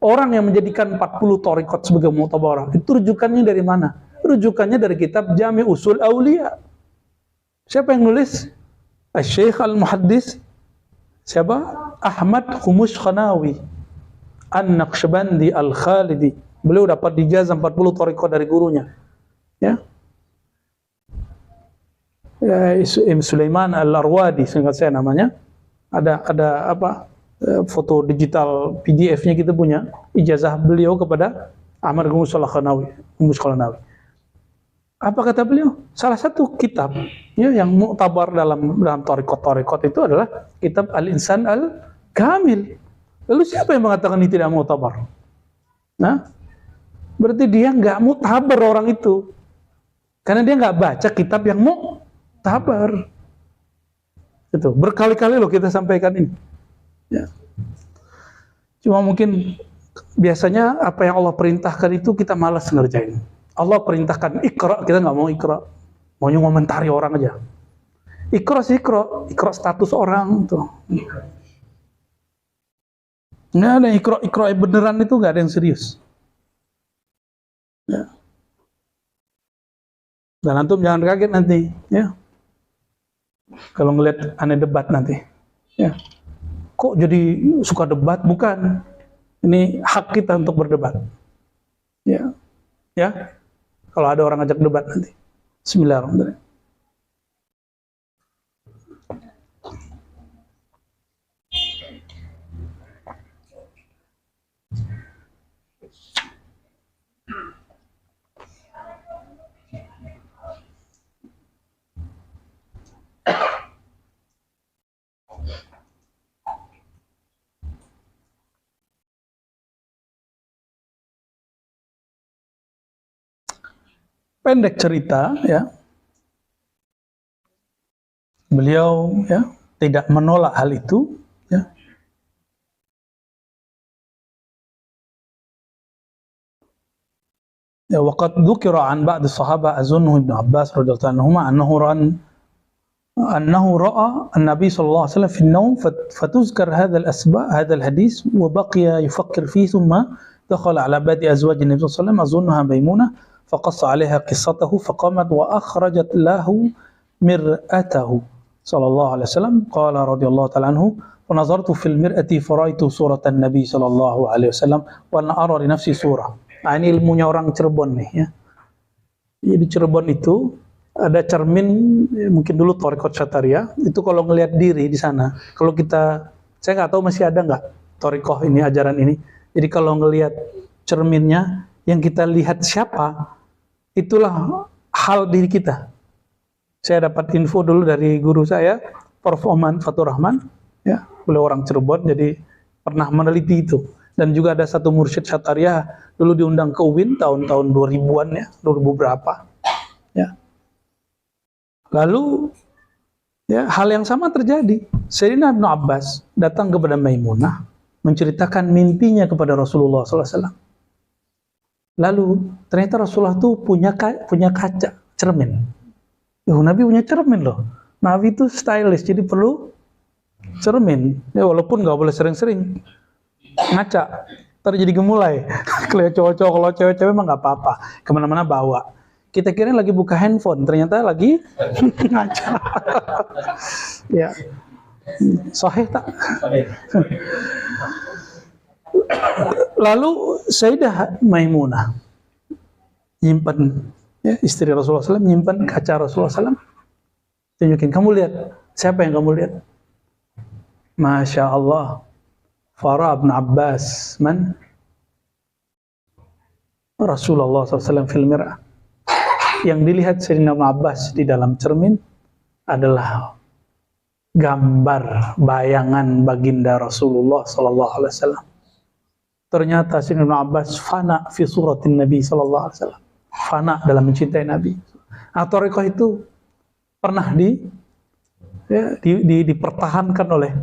Orang yang menjadikan 40 thariqat sebagai mu'tabarah, itu rujukannya dari mana? Rujukannya dari kitab Jami' Usul Auliya. Siapa yang nulis? Syekh Al-Muhaddis siapa? Ahmad Khumus Khanawi An-Naqsyabandi Al-Khalidi. Beliau dapat dijazah 40 thariqat dari gurunya. Ya. Sulaiman Al-Arwadi, seingat saya namanya. Ada foto digital PDF-nya kita punya, ijazah beliau kepada Ahmad Khumus Khanawi. Apa kata beliau? Salah satu kitab ya, yang mu'tabar dalam thariqat itu adalah kitab Al-Insan Al-Kamil. Lalu siapa yang mengatakan ini tidak mu'tabar? Nah, berarti dia nggak mu'tabar orang itu, karena dia nggak baca kitab yang mu'tabar. Itu berkali-kali loh kita sampaikan ini. Ya. Cuma mungkin biasanya apa yang Allah perintahkan itu kita malas ngerjain. Allah perintahkan Iqra, kita nggak mau Iqra, maunya ngomentari orang aja. Iqra sih Iqra status orang tuh. Nggak ada Iqra beneran itu, nggak ada yang serius. Ya. Dan antum jangan kaget nanti, ya. Kalau ngeliat aneh debat nanti, ya. Kok jadi suka debat? Bukan. Ini hak kita untuk berdebat. Ya. Ya. Kalau ada orang ngajak debat nanti. Bismillahirrahmanirrahim. Pendek cerita, ya, beliau ya tidak menolak hal itu, ya. Ya, waqad dzukira an ba'd as-sahabah azunnu Ibnu Abbas radhiyallahu anhuma annahu ra'a an-nabi sallallahu alaihi wasallam fi an-nawm fatuzkar hadha al-asba' hadha al-hadith wa baqiya yufakkir fihi thumma dakhala ala ba'di azwaj an-nabi sallallahu alaihi wasallam azunnaha Maimunah فقص عليها قصته فقامت وأخرجت له مرأته صلى الله عليه وسلم قال رضي الله تعالى عنه ونظرت في المرأة فرأيت صورة النبي صلى الله عليه وسلم وأنا أرى لنفسي صورة. Nah, ini ilmunya orang Cirebon nih, ya. Di Cirebon itu ada cermin, mungkin dulu thariqat Syataria itu kalau ngelihat diri di sana, kalau kita, saya nggak tahu masih ada nggak thariqah ini, ajaran ini. Jadi kalau ngelihat cerminnya, yang kita lihat siapa, itulah hal diri kita. Saya dapat info dulu dari guru saya, Prof. Oman Fatur Rahman, ya, beliau orang Cirebon, jadi pernah meneliti itu. Dan juga ada satu mursyid Syataria dulu diundang ke UIN tahun-tahun 2000-an, ya, 2000 berapa. Ya. Lalu ya, hal yang sama terjadi. Sayyidina Ibnu Abbas datang kepada Maimunah menceritakan mimpinya kepada Rasulullah SAW. Lalu ternyata Rasulullah itu punya kaca, cermin. Nabi punya cermin loh. Nabi itu stylish, jadi perlu cermin. Ya, walaupun nggak boleh sering-sering ngaca, ntar jadi gemulai. Kalau cowok-cowok, kalau cewek-cewek mah nggak apa-apa, kemana-mana bawa. Kita kira lagi buka handphone, ternyata lagi ngaca. Ya, sahih tak? Lalu Sayyidah Maimunah nyimpan, ya, istri Rasulullah SAW nyimpan kaca Rasulullah SAW. Tunjukin, kamu lihat. Siapa yang kamu lihat? Masya Allah. Farah bin Abbas. Man? Rasulullah SAW fil mir'ah. Yang dilihat Sayyidina Ibn Abbas di dalam cermin adalah gambar bayangan baginda Rasulullah SAW. Ternyata Sayyidina Ibn Abbas fana fi suratin Nabi SAW. Fana dalam mencintai Nabi. Thariqah itu pernah dipertahankan oleh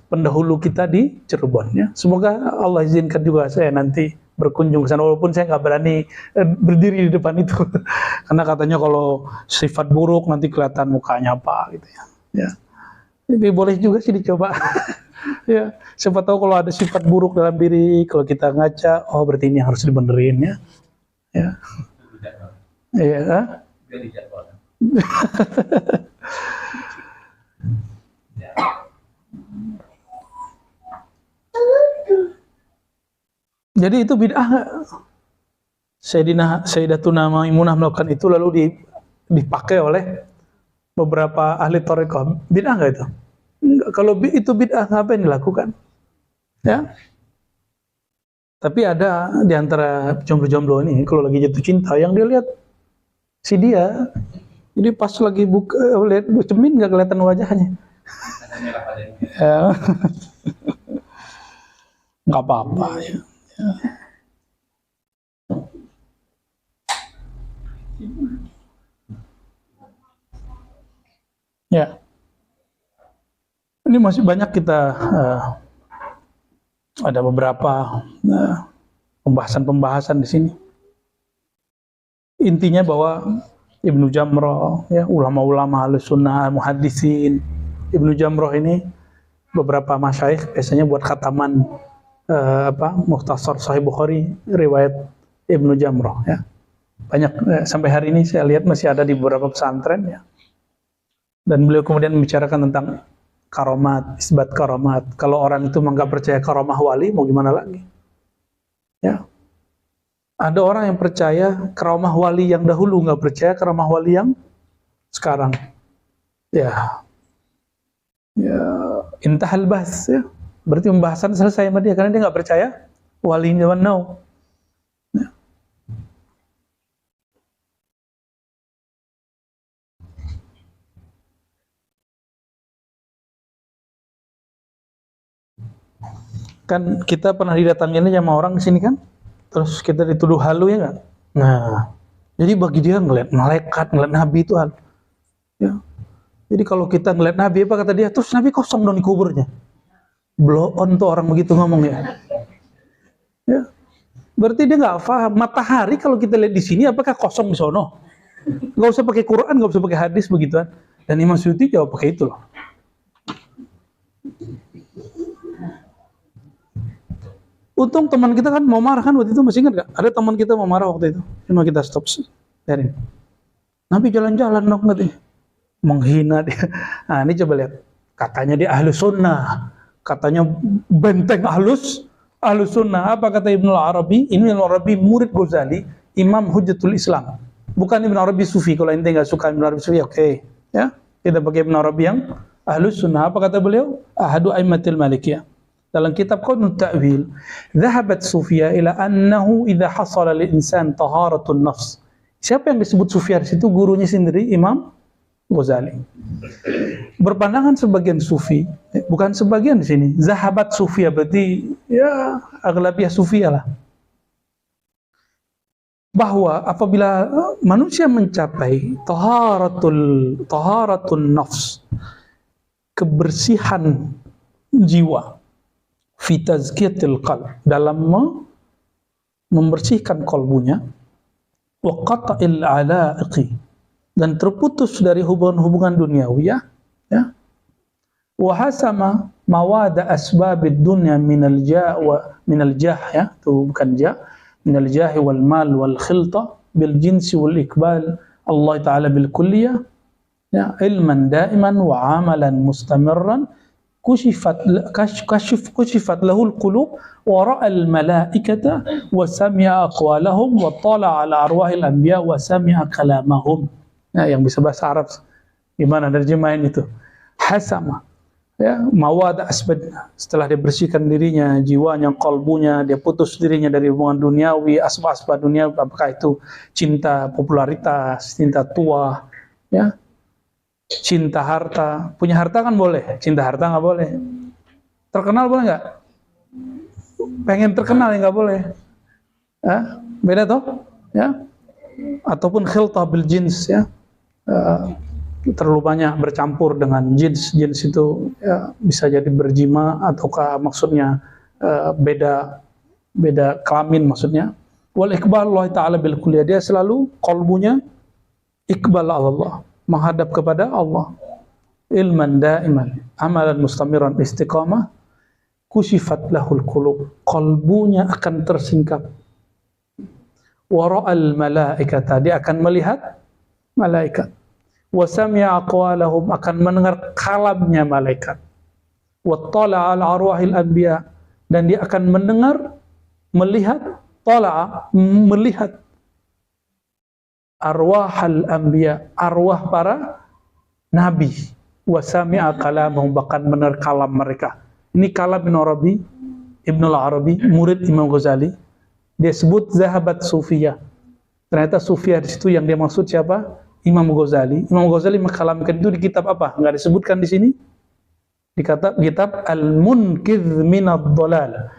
pendahulu kita di Cirebon. Ya. Semoga Allah izinkan juga saya nanti berkunjung ke sana, walaupun saya nggak berani berdiri di depan itu karena katanya kalau sifat buruk nanti kelihatan mukanya apa gitu ya. Ya. Jadi boleh juga sih dicoba. Ya, siapa tahu kalau ada sifat buruk dalam diri, kalau kita ngaca, oh berarti ini harus dibenerin ya. Ya. Iya. Jadi itu bid'ah nggak? Sayyidatuna Maimunah melakukan itu lalu dipakai oleh beberapa ahli thariqah. Bid'ah nggak itu? Enggak. Kalau itu bid'ah, ngapain dilakukan? Ya. Tapi ada di antara jomblo-jomblo ini kalau lagi jatuh cinta yang dia lihat si dia, jadi pas lagi lihat cermin nggak kelihatan wajahnya. Ya. Nggak apa-apa ya. Ya, ini masih banyak kita ada beberapa pembahasan-pembahasan di sini. Intinya bahwa Ibnu Jamrah, ya, ulama-ulama Ahlussunnah, muhaddisin, Ibnu Jamrah ini beberapa masyayikh biasanya buat khataman Mukhtasar Sahih Bukhari riwayat Ibnu Jamrah ya. Banyak sampai hari ini saya lihat masih ada di beberapa pesantren ya. Dan beliau kemudian membicarakan tentang karomat, isbat karomat. Kalau orang itu nggak percaya karamah wali, mau gimana lagi? Ya. Ada orang yang percaya karamah wali yang dahulu, nggak percaya karamah wali yang sekarang. Ya. Ya, intahal bahas ya. Berarti pembahasan selesai sama dia karena dia nggak percaya wali zaman now. Ya. Kan kita pernah didatangin sama orang di sini kan, terus kita dituduh halu ya nggak? Nah, jadi bagi dia ngeliat malaikat, ngeliat nabi itu hal. Ya. Jadi kalau kita ngeliat nabi apa kata dia, terus nabi kosong dong di kuburnya. Blow on tuh orang begitu ngomong ya. Ya. Berarti dia nggak paham matahari kalau kita lihat di sini apakah kosong di sono? Nggak usah pakai Quran, nggak usah pakai hadis begituan. Dan Imam Suyuti jawab pakai itu loh. Untung teman kita kan mau marah kan waktu itu, masih ingat gak? Ada teman kita mau marah waktu itu, cuma kita stop. Biarin. Nabi jalan-jalan dong katanya. Menghina dia. Nah ini coba lihat. Katanya dia Ahlus Sunnah. Katanya benteng Ahlus Sunnah. Apa kata Ibnu Arabi? Ibnu Arabi murid Ghazali, Imam Hujjatul Islam. Bukan Ibnu Arabi Sufi. Kalau ente nggak suka Ibnu Arabi Sufi, oke. Ya, kita pakai Ibnu Arabi yang Ahlus Sunnah. Apa kata beliau? Ahadu Aimatil Malikiyah. Dalam kitab Qadnut Ta'wil, dhahabat Sufia ila annahu idza hasala lil insan taharatun nafs. Siapa yang disebut Sufia di situ? Gurunya sendiri Imam Ghazali. Berpandangan sebagian Sufi, bukan sebagian di sini. Zahabat Sufia berarti ya aglabiah Sufia lah. Bahwa apabila manusia mencapai taharatun nafs, kebersihan jiwa, fi tazkiyatil qalb, dalam membersihkan kalbunya, wa qata'il alaiqi, dan terputus dari hubungan-hubungan duniawi ya, wa hasama mawada asbabid dunya minal jah ya, itu bukan jah, minal jahi wal mal wal khilta bil jinsi wal ikbal Allah taala bil kulliyah ya, ilman daiman wa amalan mustamirran كشفت له القلوب ورأى الملائكة وسمع أقوالهم وطلع على أرواح الأنبياء وسمع كلامهم. Nah, yang bisa bahasa Arab Gimana nerjemahin itu? Hasama. Ya, mawada asbadna. Setelah dia bersihkan dirinya, jiwanya, kalbunya, dia putus dirinya dari hubungan duniawi, asbab-asbab dunia, apakah itu cinta popularitas, cinta tua, ya, cinta harta. Punya harta kan boleh, cinta harta nggak boleh. Terkenal boleh nggak? Pengen terkenal ya nggak boleh. Ya, beda toh, ya. Ataupun khiltah bil jins, ya. Terlalu banyak bercampur dengan jins itu ya, bisa jadi berjima ataukah maksudnya beda kelamin maksudnya. Wal iqbal Allah taala bil kulliyah, dia selalu qalbunya iqbal Allah, menghadap kepada Allah. Ilman daiman, amalan mustamiran, istiqamah, kushifat lahul qulub, qalbunya akan tersingkap. Wa ra'al malaikata, dia akan melihat malaikat. Wasami'a aqwalahum, akan mendengar kalamnya malaikat. Wattala'a al-arwahil anbiya, dan dia akan mendengar, melihat, tala'a, melihat arwahal anbiya, arwah para nabi. Wasami'a kalamahum, bahkan mendengar kalam mereka. Ini kalam Ibnu Arabi, murid Imam Ghazali. Dia sebut zahabat sufiyah. Ternyata sufiyah di situ yang dia maksud siapa? Imam Ghazali. Imam Ghazali mengkalamkan itu di kitab apa? Enggak disebutkan di sini. Di kitab Al-Munqidh minadh Dhalal.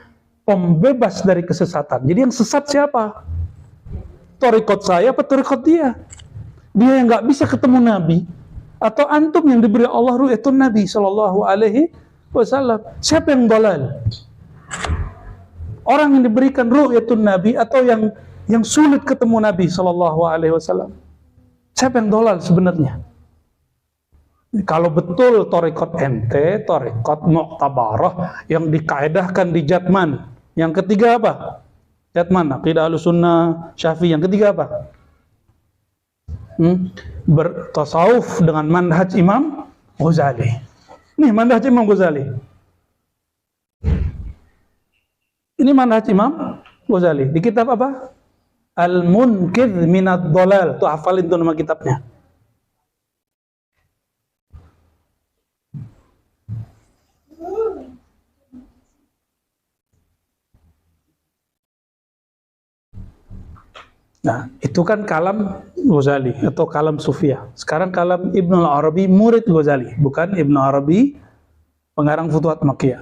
Pembebas dari kesesatan. Jadi yang sesat siapa? Thariqat saya apa thariqat dia? Dia yang enggak bisa ketemu Nabi, atau antum yang diberi Allah ru'yatun Nabi sallallahu alaihi wasallam? Siapa yang dhalal? Orang yang diberikan ru'yatun Nabi atau yang sulit ketemu Nabi sallallahu alaihi wasallam? Siapa yang dolal sebenarnya? Kalau betul thariqat ente, thariqat mu'tabarah yang dikaedahkan di Jatman. Yang ketiga apa? Jatman, aqidah Ahlussunnah, Syafi'i. Yang ketiga apa? Bertasawuf dengan manhaj Imam Ghazali. Nih manhaj Imam Ghazali. Ini manhaj Imam Ghazali. Di kitab apa? Al-Munqidh minadh Dhalal. Tuh hafalin tuh nama kitabnya. Nah, itu kan kalam Ghazali atau kalam Sufiyah. Sekarang kalam Ibnu Arabi, murid Ghazali, bukan Ibnu Arabi pengarang Futuhat Makkiyah.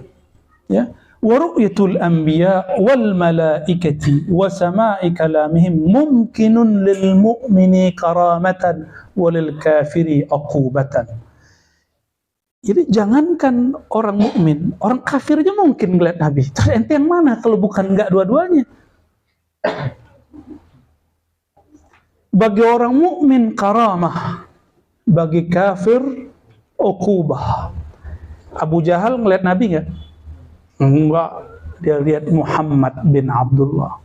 Ya. Wa ru'yatul anbiya wal malaikati wa sama'i kalamihim mumkinun lil mu'mini karamatan wa lil kafiri aqubatan. Jadi jangankan orang mukmin, orang kafir aja mungkin ngeliat Nabi. Terus ente yang mana kalau bukan enggak dua-duanya? Bagi orang mukmin karamah, bagi kafir uqubah. Abu Jahal ngeliat Nabi enggak? Enggak, dia lihat Muhammad bin Abdullah.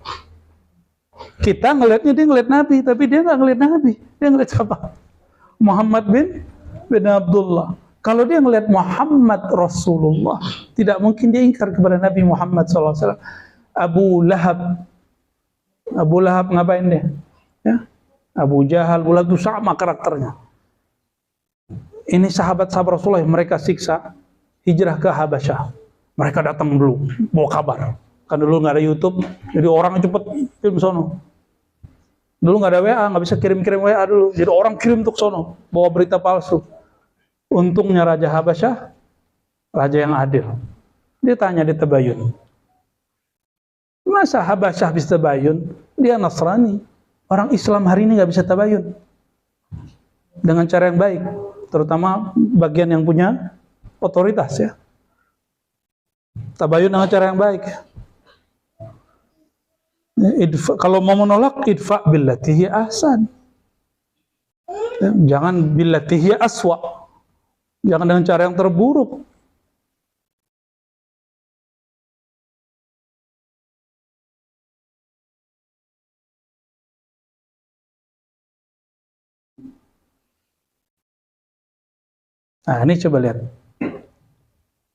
Kita ngelihatnya dia ngelihat Nabi, tapi dia nggak ngelihat Nabi. Dia ngelihat siapa? Muhammad bin Abdullah. Kalau dia ngelihat Muhammad Rasulullah, tidak mungkin dia ingkar kepada Nabi Muhammad SAW. Abu Lahab ngapain dia? Ya? Abu Jahal, Abu Lahab itu sama karakternya. Ini sahabat-sahabat Rasulullah yang mereka siksa hijrah ke Habasyah. Mereka datang dulu, bawa kabar. Kan dulu nggak ada YouTube, jadi orang cepet kirim sono. Dulu nggak ada WA, nggak bisa kirim-kirim WA dulu. Jadi orang kirim untuk sono, bawa berita palsu. Untungnya Raja Habasyah, raja yang adil. Dia tanya di Tabayun. Masa Habasyah bisa Tabayun? Dia Nasrani. Orang Islam hari ini nggak bisa Tabayun. Dengan cara yang baik. Terutama bagian yang punya otoritas ya. Tabayun dengan cara yang baik. Kalau mau menolak, idfa billati hiya ahsan. Jangan billati hiya aswa. Jangan dengan cara yang terburuk. Nah, ini coba lihat.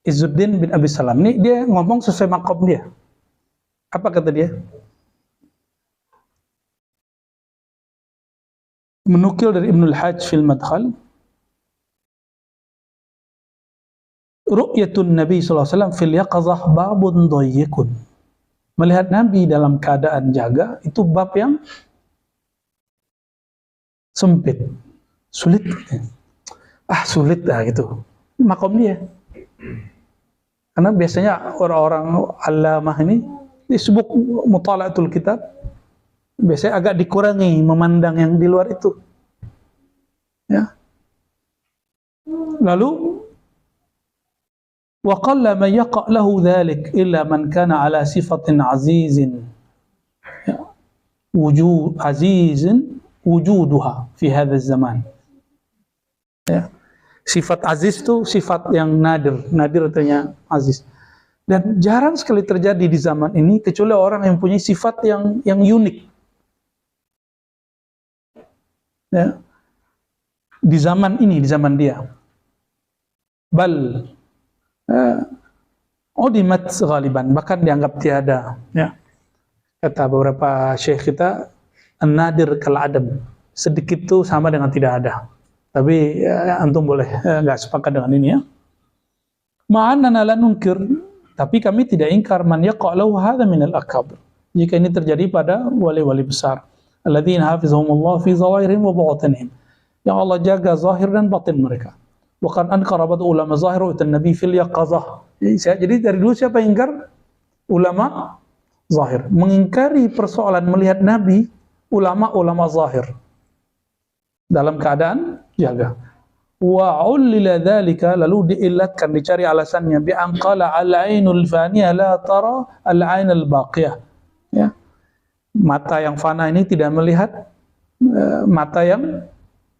Izzuddin bin Abi Salam, ini dia ngomong sesuai makom dia. Apa kata dia? Menukil dari Ibnul Hajj fil Madkhal, ru'yatun Nabi sallallahu alaihi wasallam fil yaqazah babun dhayyikun. Melihat Nabi dalam keadaan jaga itu bab yang sempit, sulit. Sulit gitu. Makom dia. Karena biasanya orang-orang alamah ini disebut mutala'atul kitab, biasanya agak dikurangi memandang yang di luar itu. Ya. Lalu wa qalla man yaqa' lahu dhalik illa man kana ala sifatin azizin. Ya. Azizin wujuduha fi hadha zaman. Ya. Sifat aziz itu sifat yang nadir artinya aziz. Dan jarang sekali terjadi di zaman ini kecuali orang yang punya sifat yang unik. Ya. Di zaman ini, di zaman dia. Bal udimat ghaliban, bahkan dianggap tiada. Ya. Kata beberapa syekh kita, an-nadir kal adam. Sedikit itu sama dengan tidak ada. Tapi antum boleh nggak sepakat dengan ini ya. Ma'annana la nunkir, tapi kami tidak ingkar man yaqa'lahu hadha min al-akabir. Jika ini terjadi pada wali-wali besar, alladzina hafizahumullah fi zawahirihim wa batinihim, yang Allah jaga zahir dan batin mereka. Wa kan ankara ba'd ulama zahir wa nabi fil yaqazah. Jadi dari dulu siapa yang ingkar? Ulama zahir. Mengingkari persoalan melihat Nabi ulama zahir dalam keadaan jaga. Wa ullila dzalika, lalu diillatkan, dicari alasannya bi anqala al-ainul faniyah la tara al-ainal baqiyah. Ya. Mata yang fana ini tidak melihat mata yang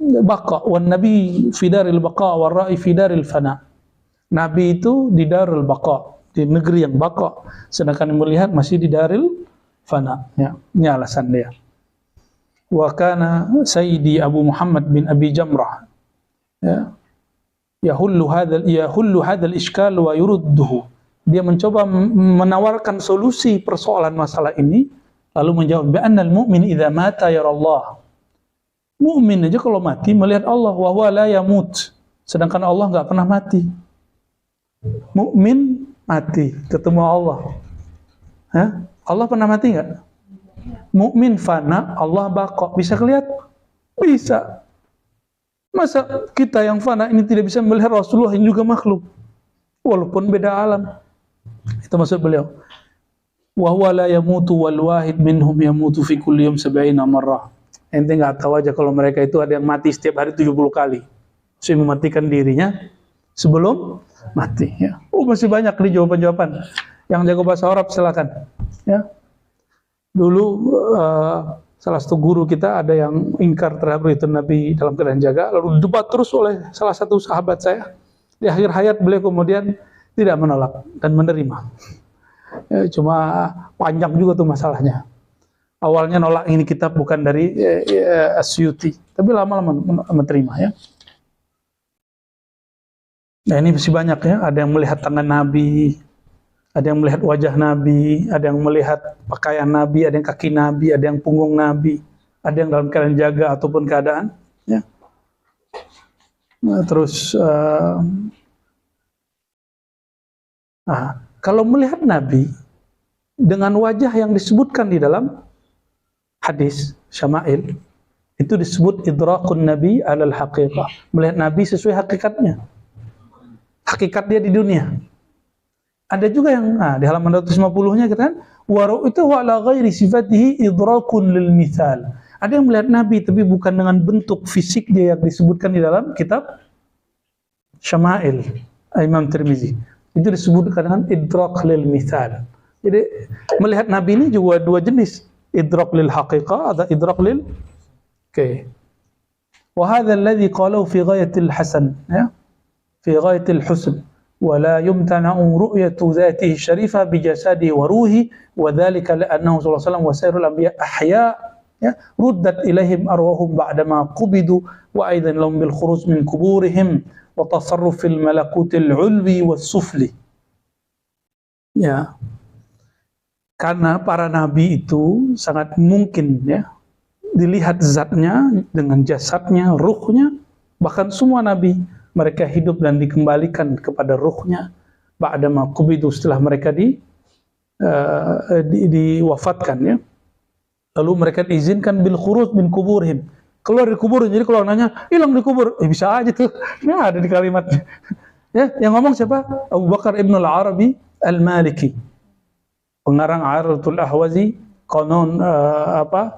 baqa. Wan nabi fi daril baqa war ra'i fi daril fana. Nabi itu di darul baqa, di negeri yang baqa, sedangkan yang melihat masih di daril fana. Ya, ini alasan dia. Wa kana Sayyidi Abu Muhammad bin Abi Jamrah yahullu hadzal iskal wa yurudduhu. Dia mencoba menawarkan solusi persoalan masalah ini, lalu menjawab bi annal mu'min idza mata yara Allah. Mukmin aja kalau mati melihat Allah, wa huwa la yamut. Sedangkan Allah enggak pernah mati. Mukmin mati ketemu Allah. Allah pernah mati enggak? Mukmin fana, Allah baqa. Bisa kelihatan? Bisa. Masa kita yang fana ini tidak bisa melihat Rasulullah yang juga makhluk? Walaupun beda alam. Itu maksud beliau. Wa huwa la yamutu wal wahid minhum yamutu fi kulli yawm 70 marrah. Ente enggak tahu aja kalau mereka itu ada yang mati setiap hari 70 kali. Saya mematikan dirinya sebelum mati. Ya. Masih banyak nih jawaban-jawaban. Yang jago bahasa Arab silakan. Ya. Dulu salah satu guru kita ada yang ingkar terhadap itu Nabi dalam keadaan jaga, lalu debat terus oleh salah satu sahabat saya. Di akhir hayat beliau kemudian tidak menolak dan menerima. Cuma panjang juga tuh masalahnya. Awalnya nolak ini kitab bukan dari Asyuti, tapi lama-lama menerima ya. Nah ini masih banyak ya, ada yang melihat tangan Nabi, ada yang melihat wajah Nabi, ada yang melihat pakaian Nabi, ada yang kaki Nabi, ada yang punggung Nabi, ada yang dalam keadaan jaga ataupun keadaan. Ya. Nah, terus, kalau melihat Nabi dengan wajah yang disebutkan di dalam hadis Syama'il, itu disebut idrakun Nabi alal haqiqah. Melihat Nabi sesuai hakikatnya. Hakikat dia di dunia. Ada juga yang di halaman 250-nya kita kan wa ru'yatuhu ala ghairi sifatihi idrakun lil mithal. Ada yang melihat Nabi tapi bukan dengan bentuk fisik dia yang disebutkan di dalam kitab Syama'il Imam Tirmizi. Itu disebutkan dengan idrak lil mithal. Jadi melihat Nabi ini juga dua jenis, idrak lil haqiqah atau idrak lil wa hadha alladhi qalahu fi ghayatil hasan ya, fi ghayatil husn. ولا يمتنع رؤية ذاته الشريفة بجسده وروحه وذلك لأنه صلى الله عليه وسلم وسائر الأنبياء أحياء ردت إليهم أرواحهم بعدما قبضوا وأيضا لهم بالخروج من قبورهم وتصرف في الملكوت العلوي والسفلي. Ya, karena para nabi itu sangat mungkin ya dilihat zatnya dengan jasadnya, ruhnya, bahkan semua nabi mereka hidup dan dikembalikan kepada ruhnya ba'dama qubidu, setelah mereka diwafatkan, ya. Lalu mereka diizinkan bil khuruj min kuburihim, keluar dari kubur. Jadi kalau nanya hilang di kubur, bisa aja tuh, ya ada di kalimatnya. Ya, yang ngomong siapa? Abu Bakar Ibn al-Arabi al-Maliki, pengarang Aratul Ahwazi, Qanun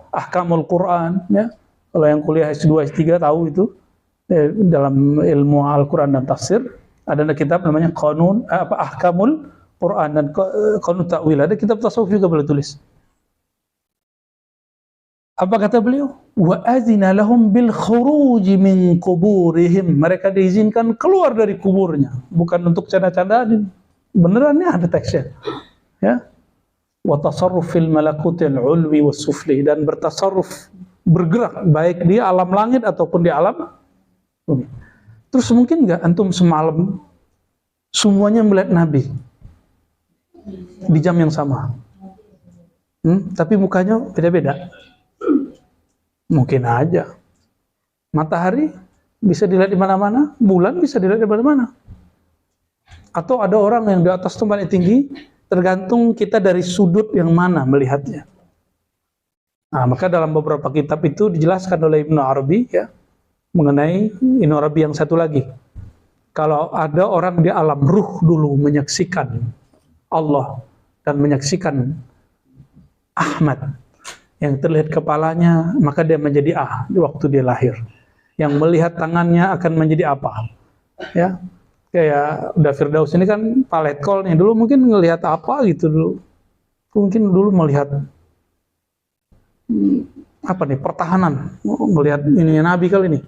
Ahkamul Quran, ya. Kalau yang kuliah S2 S3 tahu itu, dalam ilmu Al-Quran dan tafsir ada kitab namanya Ahkamul Quran dan Qanun Ta'wil. Ada kitab tasawuf juga boleh tulis. Apa kata beliau? Wa azina lahum bil khuruji min kuburihim. Mereka diizinkan keluar dari kuburnya, bukan untuk canda-candaan. Beneran ya, ada teksnya. Ya. Wa tasarruf fil malakutil ulwi was sufli, dan bertasarruf, bergerak baik di alam langit ataupun di alam bumi. Terus mungkin nggak antum semalam semuanya melihat Nabi di jam yang sama, tapi mukanya beda-beda? Mungkin aja. Matahari bisa dilihat di mana-mana, bulan bisa dilihat di mana-mana. Atau ada orang yang di atas tempat yang tinggi, tergantung kita dari sudut yang mana melihatnya. Nah, maka dalam beberapa kitab itu dijelaskan oleh Ibnu Arabi, ya, mengenai Ibnu Arabi yang satu lagi. Kalau ada orang di alam ruh dulu menyaksikan Allah dan menyaksikan Ahmad yang terlihat kepalanya, maka dia menjadi di waktu dia lahir. Yang melihat tangannya akan menjadi apa? Ya, kayak udah Firdaus ini kan paletkol nih, dulu mungkin ngelihat apa gitu dulu. Mungkin dulu melihat apa nih, pertahanan, melihat ini Nabi kali ini.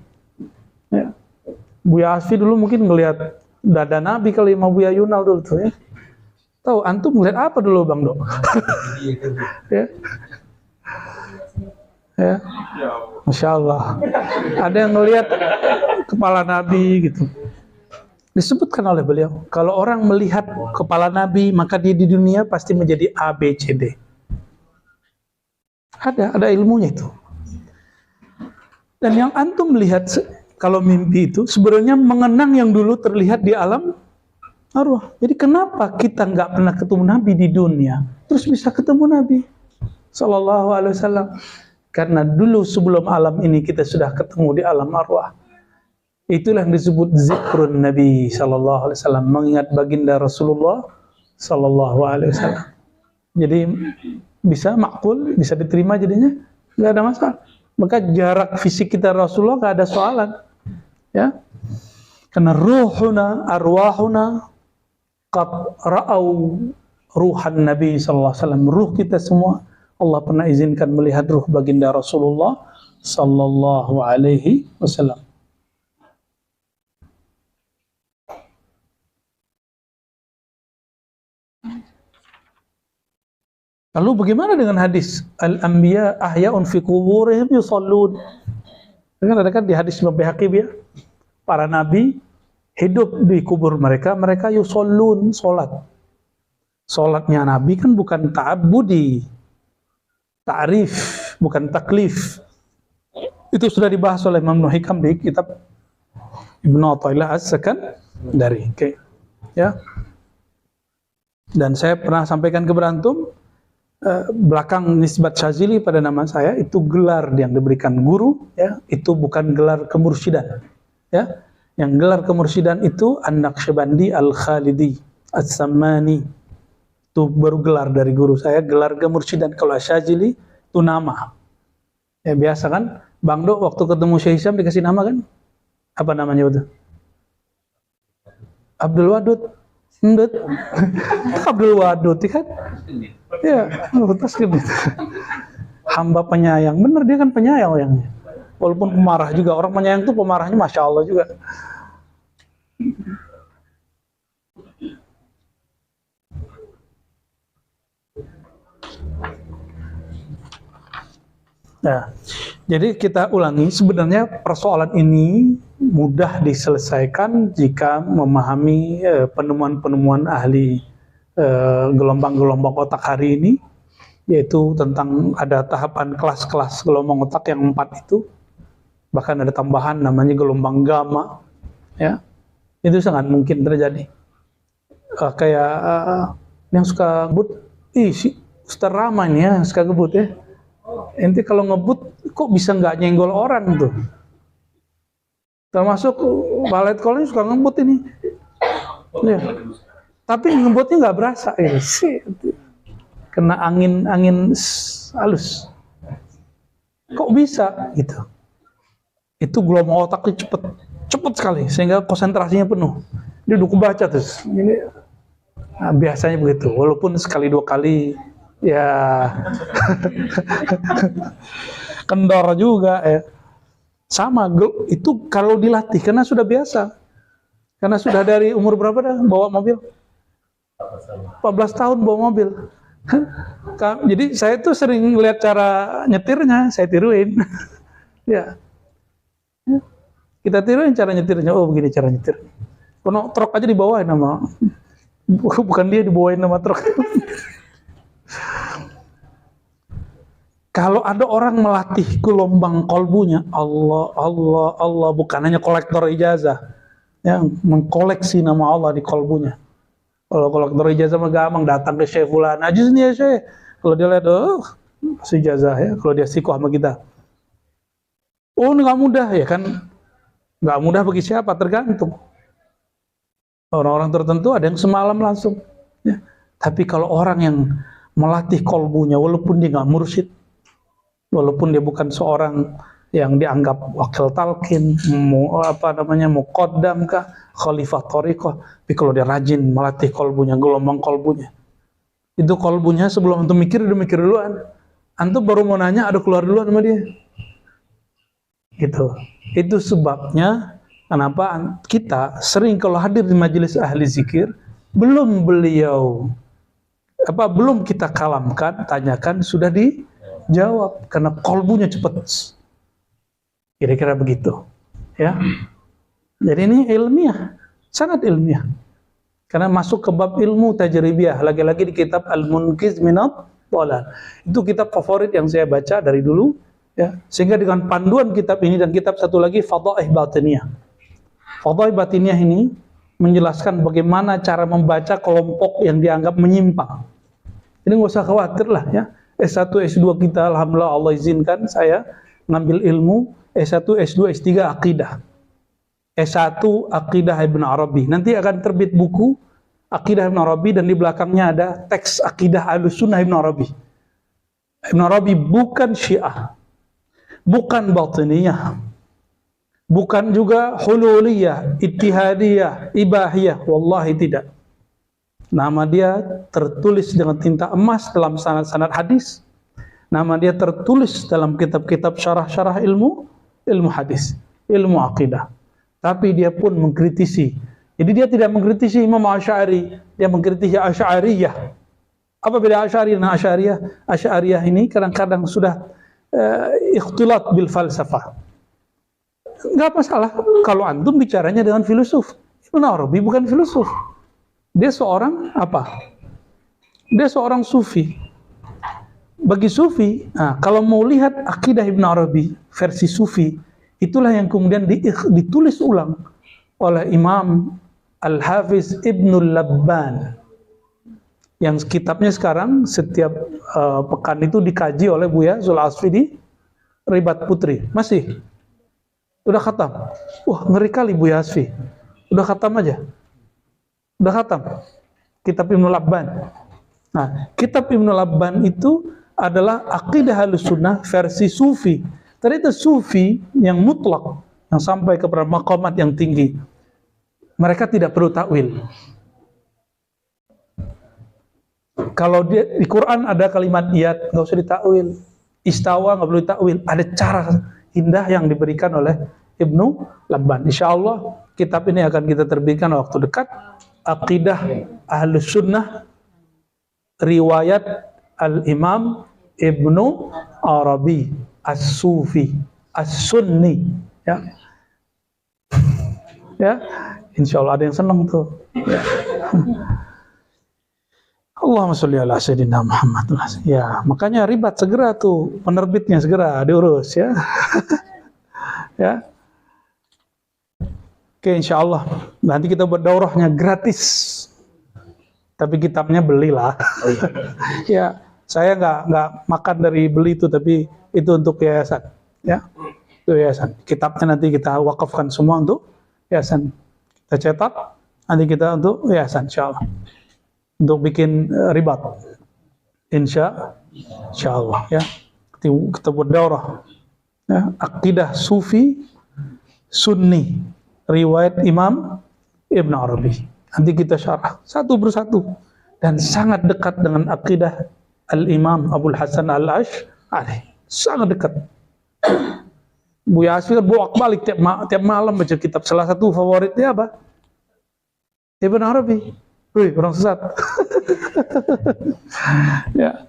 Ya. Buya Asfi dulu mungkin ngelihat dada Nabi kali, sama Buya Yunal dulu tuh, ya. Tahu antum ngelihat apa dulu Bang Dok? Ya. Ya, Masya Allah. Ada yang ngelihat kepala Nabi gitu. Disebutkan oleh beliau, kalau orang melihat kepala Nabi, maka dia di dunia pasti menjadi A, B, C, D. Ada ilmunya itu. Dan yang antum melihat kalau mimpi itu sebenarnya mengenang yang dulu terlihat di alam arwah. Jadi kenapa kita nggak pernah ketemu Nabi di dunia, terus bisa ketemu Nabi Sallallahu Alaihi Wasallam? Karena dulu sebelum alam ini kita sudah ketemu di alam arwah. Itulah yang disebut zikrun Nabi Sallallahu Alaihi Wasallam, mengingat baginda Rasulullah Sallallahu Alaihi Wasallam. Jadi bisa makul, bisa diterima jadinya, nggak ada masalah. Maka jarak fisik kita Rasulullah nggak ada soalan, ya. Karena ruhuna, arwahuna qad ra'au ruhan Nabi Sallallahu Alaihi Wasallam. Ruh kita semua Allah pernah izinkan melihat ruh baginda Rasulullah Sallallahu Alaihi Wasallam. Lalu bagaimana dengan hadis al-anbiya ahya'un fi quburihim yusallun? Ada kan di hadis Imam Baihaqi, ya, para nabi hidup di kubur mereka, mereka yusallun, salat. Salatnya nabi kan bukan ta'abbudi, ta'rif, bukan taklif. Itu sudah dibahas oleh Imam Ibnu Hikam di kitab Ibnu Athaillah As-Sakandari. Oke. Ya. Dan saya pernah sampaikan ke berantum, belakang nisbat Syazili pada nama saya itu gelar yang diberikan guru, ya, itu bukan gelar kemursyidaan, ya. Yang gelar kemursyidaan itu An-Naqsyabandi Al-Khalidi As-Sammani, itu baru gelar dari guru saya, gelar kemursyidaan. Kalau Syazili itu nama, ya. Biasa kan Bang Do waktu ketemu Syekh Hisham dikasih nama kan, apa namanya itu? Abdul Wadud. Abdul Wadud, kan? Ya, lantas gitu. Hamba penyayang, bener dia kan penyayang orangnya. Walaupun pemarah juga, orang penyayang itu pemarahnya Masya Allah juga. Nah, jadi kita ulangi, sebenarnya persoalan ini mudah diselesaikan jika memahami penemuan-penemuan ahli gelombang-gelombang otak hari ini, yaitu tentang ada tahapan kelas-kelas gelombang otak yang 4 itu, bahkan ada tambahan namanya gelombang gamma, ya. Itu sangat mungkin terjadi. Kayak yang suka ngebut, si Ustaz Rahman ya suka ngebut ya. Ente kalau ngebut kok bisa nggak nyenggol orang tuh. Termasuk balet kolnya suka ngebut ini. Ya. Tapi ngebutnya nggak berasa ya. Kena angin halus. Kok bisa gitu? Itu gelombang otaknya cepet sekali sehingga konsentrasinya penuh. Dia udah kebaca terus. Ini biasanya begitu. Walaupun sekali dua kali ya kendor juga ya. Sama itu kalau dilatih karena sudah biasa. Karena sudah dari umur berapa dah bawa mobil? 14 tahun bawa mobil. Jadi saya tuh sering lihat cara nyetirnya, saya tiruin. Ya. Kita tiruin cara nyetirnya. Oh, begini cara nyetir. Kalau truk aja dibawain nama, bukan dia dibawain nama truk. Kalau ada orang melatih gelombang kolbunya, Allah, bukan hanya kolektor ijazah, yang mengkoleksi nama Allah di kolbunya. Kalau kolektor ijazah mah gampang, datang ke Syekh Fulan, aja nih ya Syekh. Kalau dia lihat, si ijazah ya, kalau dia sikoh sama kita. Oh, nggak mudah ya kan? Nggak mudah bagi siapa, tergantung. Orang-orang tertentu ada yang semalam langsung. Ya. Tapi kalau orang yang melatih kolbunya, walaupun dia nggak mursyid, walaupun dia bukan seorang yang dianggap wakil talqin, muqaddam kah, khalifah thariqah, tapi kalau dia rajin melatih kolbunya, gelombang kolbunya, itu kolbunya sebelum antum mikir, udah mikir duluan. Antum baru mau nanya, ada keluar duluan sama dia. Gitu. Itu sebabnya kenapa kita sering kalau hadir di majelis ahli zikir, belum kita kalamkan, tanyakan, sudah dijawab karena kolbunya cepat. Kira-kira begitu, ya. Jadi ini ilmiah, sangat ilmiah. Karena masuk ke bab ilmu tajribiyah, lagi-lagi di kitab Al-Munqiz Minadh Dhalal. Itu kitab favorit yang saya baca dari dulu, ya. Sehingga dengan panduan kitab ini dan kitab satu lagi Fadhaih Batiniyah. Fadhaih Batiniyah ini menjelaskan bagaimana cara membaca kelompok yang dianggap menyimpang. Ini nggak usah khawatir lah ya. S1, S2 kita alhamdulillah Allah izinkan saya ngambil ilmu S1, S2, S3 akidah. S1 akidah Ibn Arabi. Nanti akan terbit buku akidah Ibn Arabi dan di belakangnya ada teks akidah Ahlussunnah Ibn Arabi. Ibn Arabi bukan Syiah, bukan Batiniyah, bukan juga Hululiyah, Ittihadiyah, Ibahiyah. Wallahi tidak. Nama dia tertulis dengan tinta emas dalam sanad-sanad hadis. Nama dia tertulis dalam kitab-kitab syarah-syarah ilmu hadis, ilmu akidah. Tapi dia pun mengkritisi. Jadi dia tidak mengkritisi Imam Asy'ari, dia mengkritisi Asy'ariyah. Apa beda Asy'ari dan Asy'ariyah? Asy'ariyah ini kadang-kadang sudah ikhtilat bil falsafah. Enggak masalah kalau antum bicaranya dengan filosof. Ibn Arabi bukan filosof. Dia seorang apa? Dia seorang sufi. Bagi sufi, kalau mau lihat akidah Ibn Arabi versi sufi, itulah yang kemudian ditulis ulang oleh Imam Al-Hafiz Ibnul Labban. Yang kitabnya sekarang setiap pekan itu dikaji oleh Buya Zul Asfi di Ribat Putri. Masih? Udah khatam? Wah, ngeri kali Buya Asfi. Udah khatam aja? Udah khatam? Kitab Ibnul Labban. Nah, kitab Ibnul Labban itu adalah akidah Ahlussunnah versi sufi. Ternyata sufi yang mutlak, yang sampai kepada maqamat yang tinggi, mereka tidak perlu takwil. Kalau di Quran ada kalimat iyad, nggak usah ditakwil. Istawa nggak perlu ditakwil. Ada cara indah yang diberikan oleh Ibnu Labban. Insya Allah kitab ini akan kita terbitkan waktu dekat. Aqidah Ahlussunnah riwayat Al-Imam Ibnu Arabi As-Sufi As-Sunni, ya. Ya, insya Allah ada yang senang tuh. Ya. Allahumma sholli ala sayyidina Muhammad. Ya, makanya Ribat segera tuh penerbitnya segera diurus ya. Ya. Oke. Oke, insya Allah nanti kita buat daurahnya gratis, tapi kitabnya belilah. Ya, saya nggak makan dari beli itu, tapi itu untuk yayasan, ya, itu yayasan. Kitabnya nanti kita wakafkan semua untuk yayasan. Kita cetak, nanti kita untuk yayasan, insya Allah, untuk bikin ribat, insya Allah, ya. Kita buat daurah, ya, akidah Sufi Sunni, riwayat Imam Ibn Arabi. Nanti kita syarah satu persatu dan sangat dekat dengan akidah Al-Imam Abul Hasan Al-Asy'ari. Sangat dekat. Buya Asfi kan bolak-balik tiap malam baca kitab. Salah satu favoritnya apa? Ibn Arabi. Wih, orang sesat. Ya.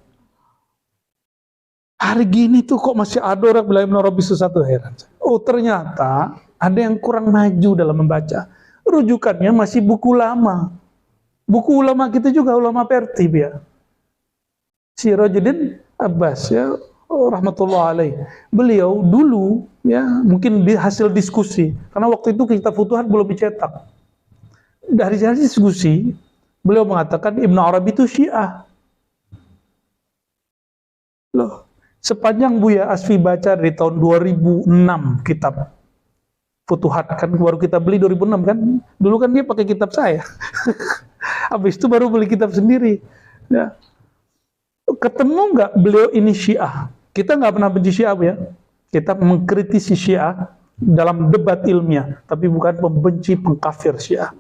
Hari gini tuh kok masih ada orang bilang Ibn Arabi sesat, tuh heran. Oh, ternyata ada yang kurang maju dalam membaca. Rujukannya masih buku lama. Buku ulama kita juga, ulama Pertib, ya. Sirajuddin Abbas, ya, rahmatullah alaih. Beliau dulu, ya, mungkin hasil diskusi, karena waktu itu kitab Futuhat belum dicetak. Dari hasil diskusi, beliau mengatakan Ibn Arabi itu Syiah. Loh, sepanjang Buya Asfi baca dari tahun 2006 kitab Futuhat, kan baru kita beli 2006 kan. Dulu kan dia pakai kitab saya. Habis itu baru beli kitab sendiri. Ya. Ketemu nggak beliau ini Syiah? Kita nggak pernah benci Syiah, ya. Kita mengkritisi Syiah dalam debat ilmiah, tapi bukan membenci pengkafir Syiah.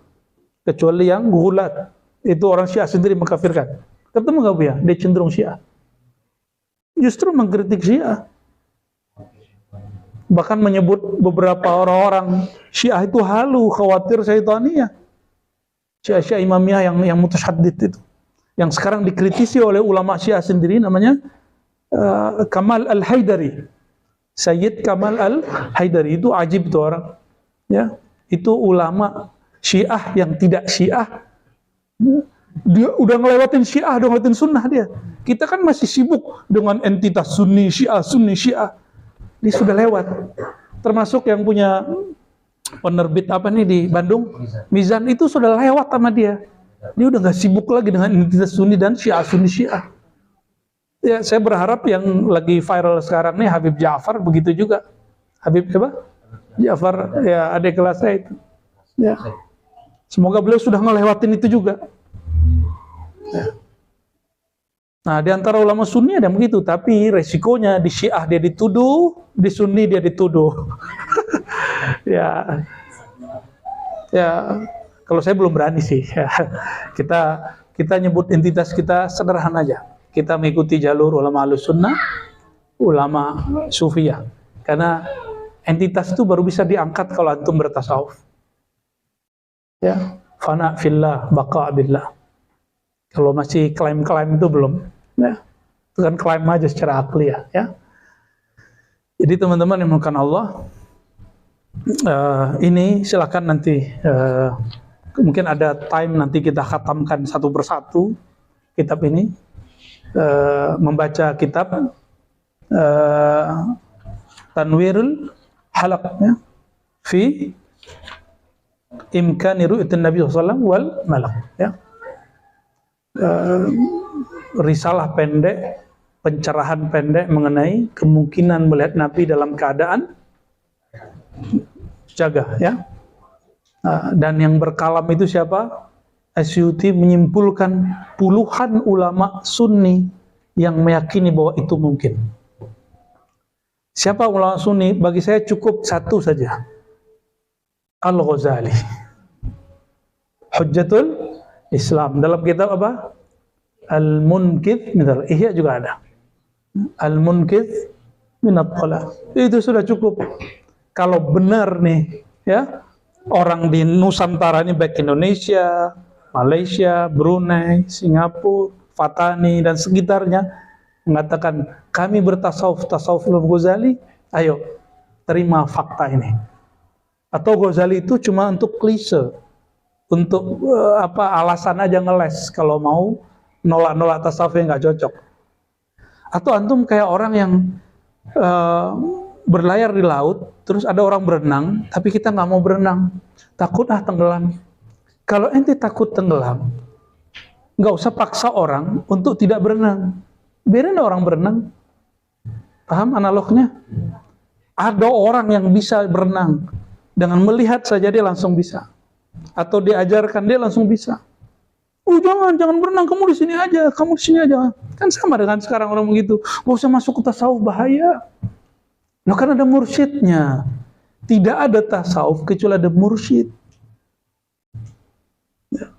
Kecuali yang gulat, itu orang Syiah sendiri mengkafirkan. Ketemu nggak, Bu, ya? Dia cenderung Syiah. Justru mengkritik Syiah. Bahkan menyebut beberapa orang-orang Syiah itu halu, khawatir syaitaniyah. Syiah Imamiyah yang mutasyaddid itu. Yang sekarang dikritisi oleh ulama Syiah sendiri, namanya Kamal Al-Haidari. Sayyid Kamal Al-Haidari, itu ajib itu orang. Ya, itu ulama Syiah yang tidak Syiah. Dia udah ngelewatin Syiah, udah ngelewatin sunnah dia. Kita kan masih sibuk dengan entitas Sunni Syiah. Dia sudah lewat. Termasuk yang punya penerbit apa nih di Bandung, Mizan, itu sudah lewat sama dia. Dia udah nggak sibuk lagi dengan entitas Sunni dan Sunni Syiah. Ya, saya berharap yang lagi viral sekarang nih Habib Ja'far begitu juga. Habib apa? Ja'far, ya, adik kelas saya itu. Ya. Semoga beliau sudah ngelewatin itu juga. Ya. Nah, di antara ulama Sunni ada yang begitu, tapi resikonya di Syiah dia dituduh, di Sunni dia dituduh. Ya, kalau saya belum berani sih. Kita nyebut entitas kita sederhana aja. Kita mengikuti jalur ulama Ahlussunnah, ulama Sufiyah. Karena entitas itu baru bisa diangkat kalau antum bertasawuf. Ya, fana fillah, baqa billah. Kalau masih klaim-klaim itu belum, ya, itu kan klaim aja secara akli, ya. Jadi teman-teman yang dimuliakan Allah, ini silakan nanti, mungkin ada time nanti kita khatamkan satu persatu kitab ini, membaca kitab Tanwirul Halaq, ya, fi imkani ru'yatin Nabi SAW wal malak, ya. Risalah pendek, pencerahan pendek mengenai kemungkinan melihat Nabi dalam keadaan jaga, ya. Dan yang berkalam itu siapa? Asyuti menyimpulkan puluhan ulama Sunni yang meyakini bahwa itu mungkin. Siapa ulama Sunni? Bagi saya cukup satu saja, Al-Ghazali, Hujjatul Islam. Dalam kitab apa? Al-Munkidh, misalnya Ihya juga ada. Al-Munkidh min at-Talaq. Itu sudah cukup. Kalau benar nih, ya, orang di Nusantara ini, baik Indonesia, Malaysia, Brunei, Singapura, Fatani dan sekitarnya mengatakan kami bertasawuf Imam Ghazali, ayo terima fakta ini. Atau Ghazali itu cuma untuk klise, untuk alasan aja ngeles kalau mau nolak tasawuf yang nggak cocok. Atau antum kayak orang yang berlayar di laut, terus ada orang berenang, tapi kita nggak mau berenang, takut tenggelam. Kalau ente takut tenggelam, nggak usah paksa orang untuk tidak berenang, biarin orang berenang. Paham analognya? Ada orang yang bisa berenang, dengan melihat saja dia langsung bisa, atau diajarkan dia langsung bisa. Oh jangan berenang, kamu di sini aja, kamu di sini aja. Kan sama dengan sekarang orang begitu, nggak usah masuk ke tasawuf, bahaya. Loh kan ada mursyidnya. Tidak ada tasawuf kecuali ada mursyid. Ya.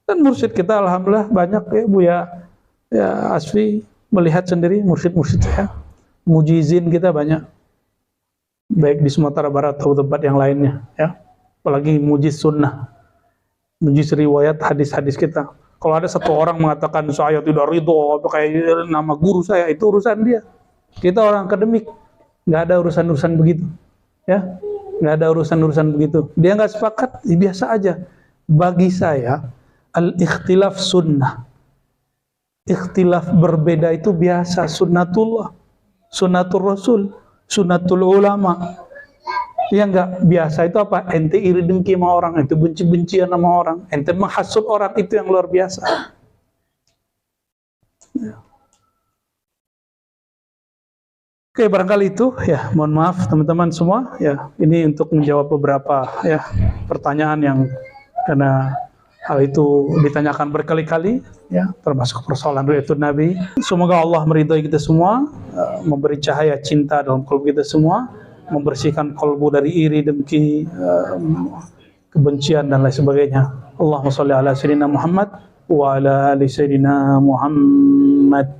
Dan mursyid kita alhamdulillah banyak ya Bu ya Asfi melihat sendiri mursyid-mursyid saya. Mujizin kita banyak. Baik di Sumatera Barat atau tempat yang lainnya ya. Apalagi mujiz sunnah. Mujiz riwayat hadis-hadis kita. Kalau ada satu orang mengatakan saya tidak ridho pakai nama guru saya, itu urusan dia. Kita orang akademik, nggak ada urusan-urusan begitu, ya, nggak ada urusan-urusan begitu. Dia nggak sepakat, ya biasa aja. Bagi saya, al-ikhtilaf sunnah, ikhtilaf berbeda itu biasa, sunnatullah, sunnatul rasul, sunnatul ulama. Yang nggak biasa itu apa? Ente iri dengki sama orang, ente benci-bencian sama orang, ente menghasut orang, itu yang luar biasa. Ya. Oke, barangkali itu ya. Mohon maaf teman-teman semua. Ya, ini untuk menjawab beberapa ya pertanyaan yang karena hal itu ditanyakan berkali-kali, ya, termasuk persoalan ru'yatun Nabi. Semoga Allah meridhai kita semua, memberi cahaya cinta dalam kalbu kita semua, membersihkan kalbu dari iri, dengki, kebencian dan lain sebagainya. Allahumma sholli ala sayyidina Muhammad wa ala ali sayyidina Muhammad.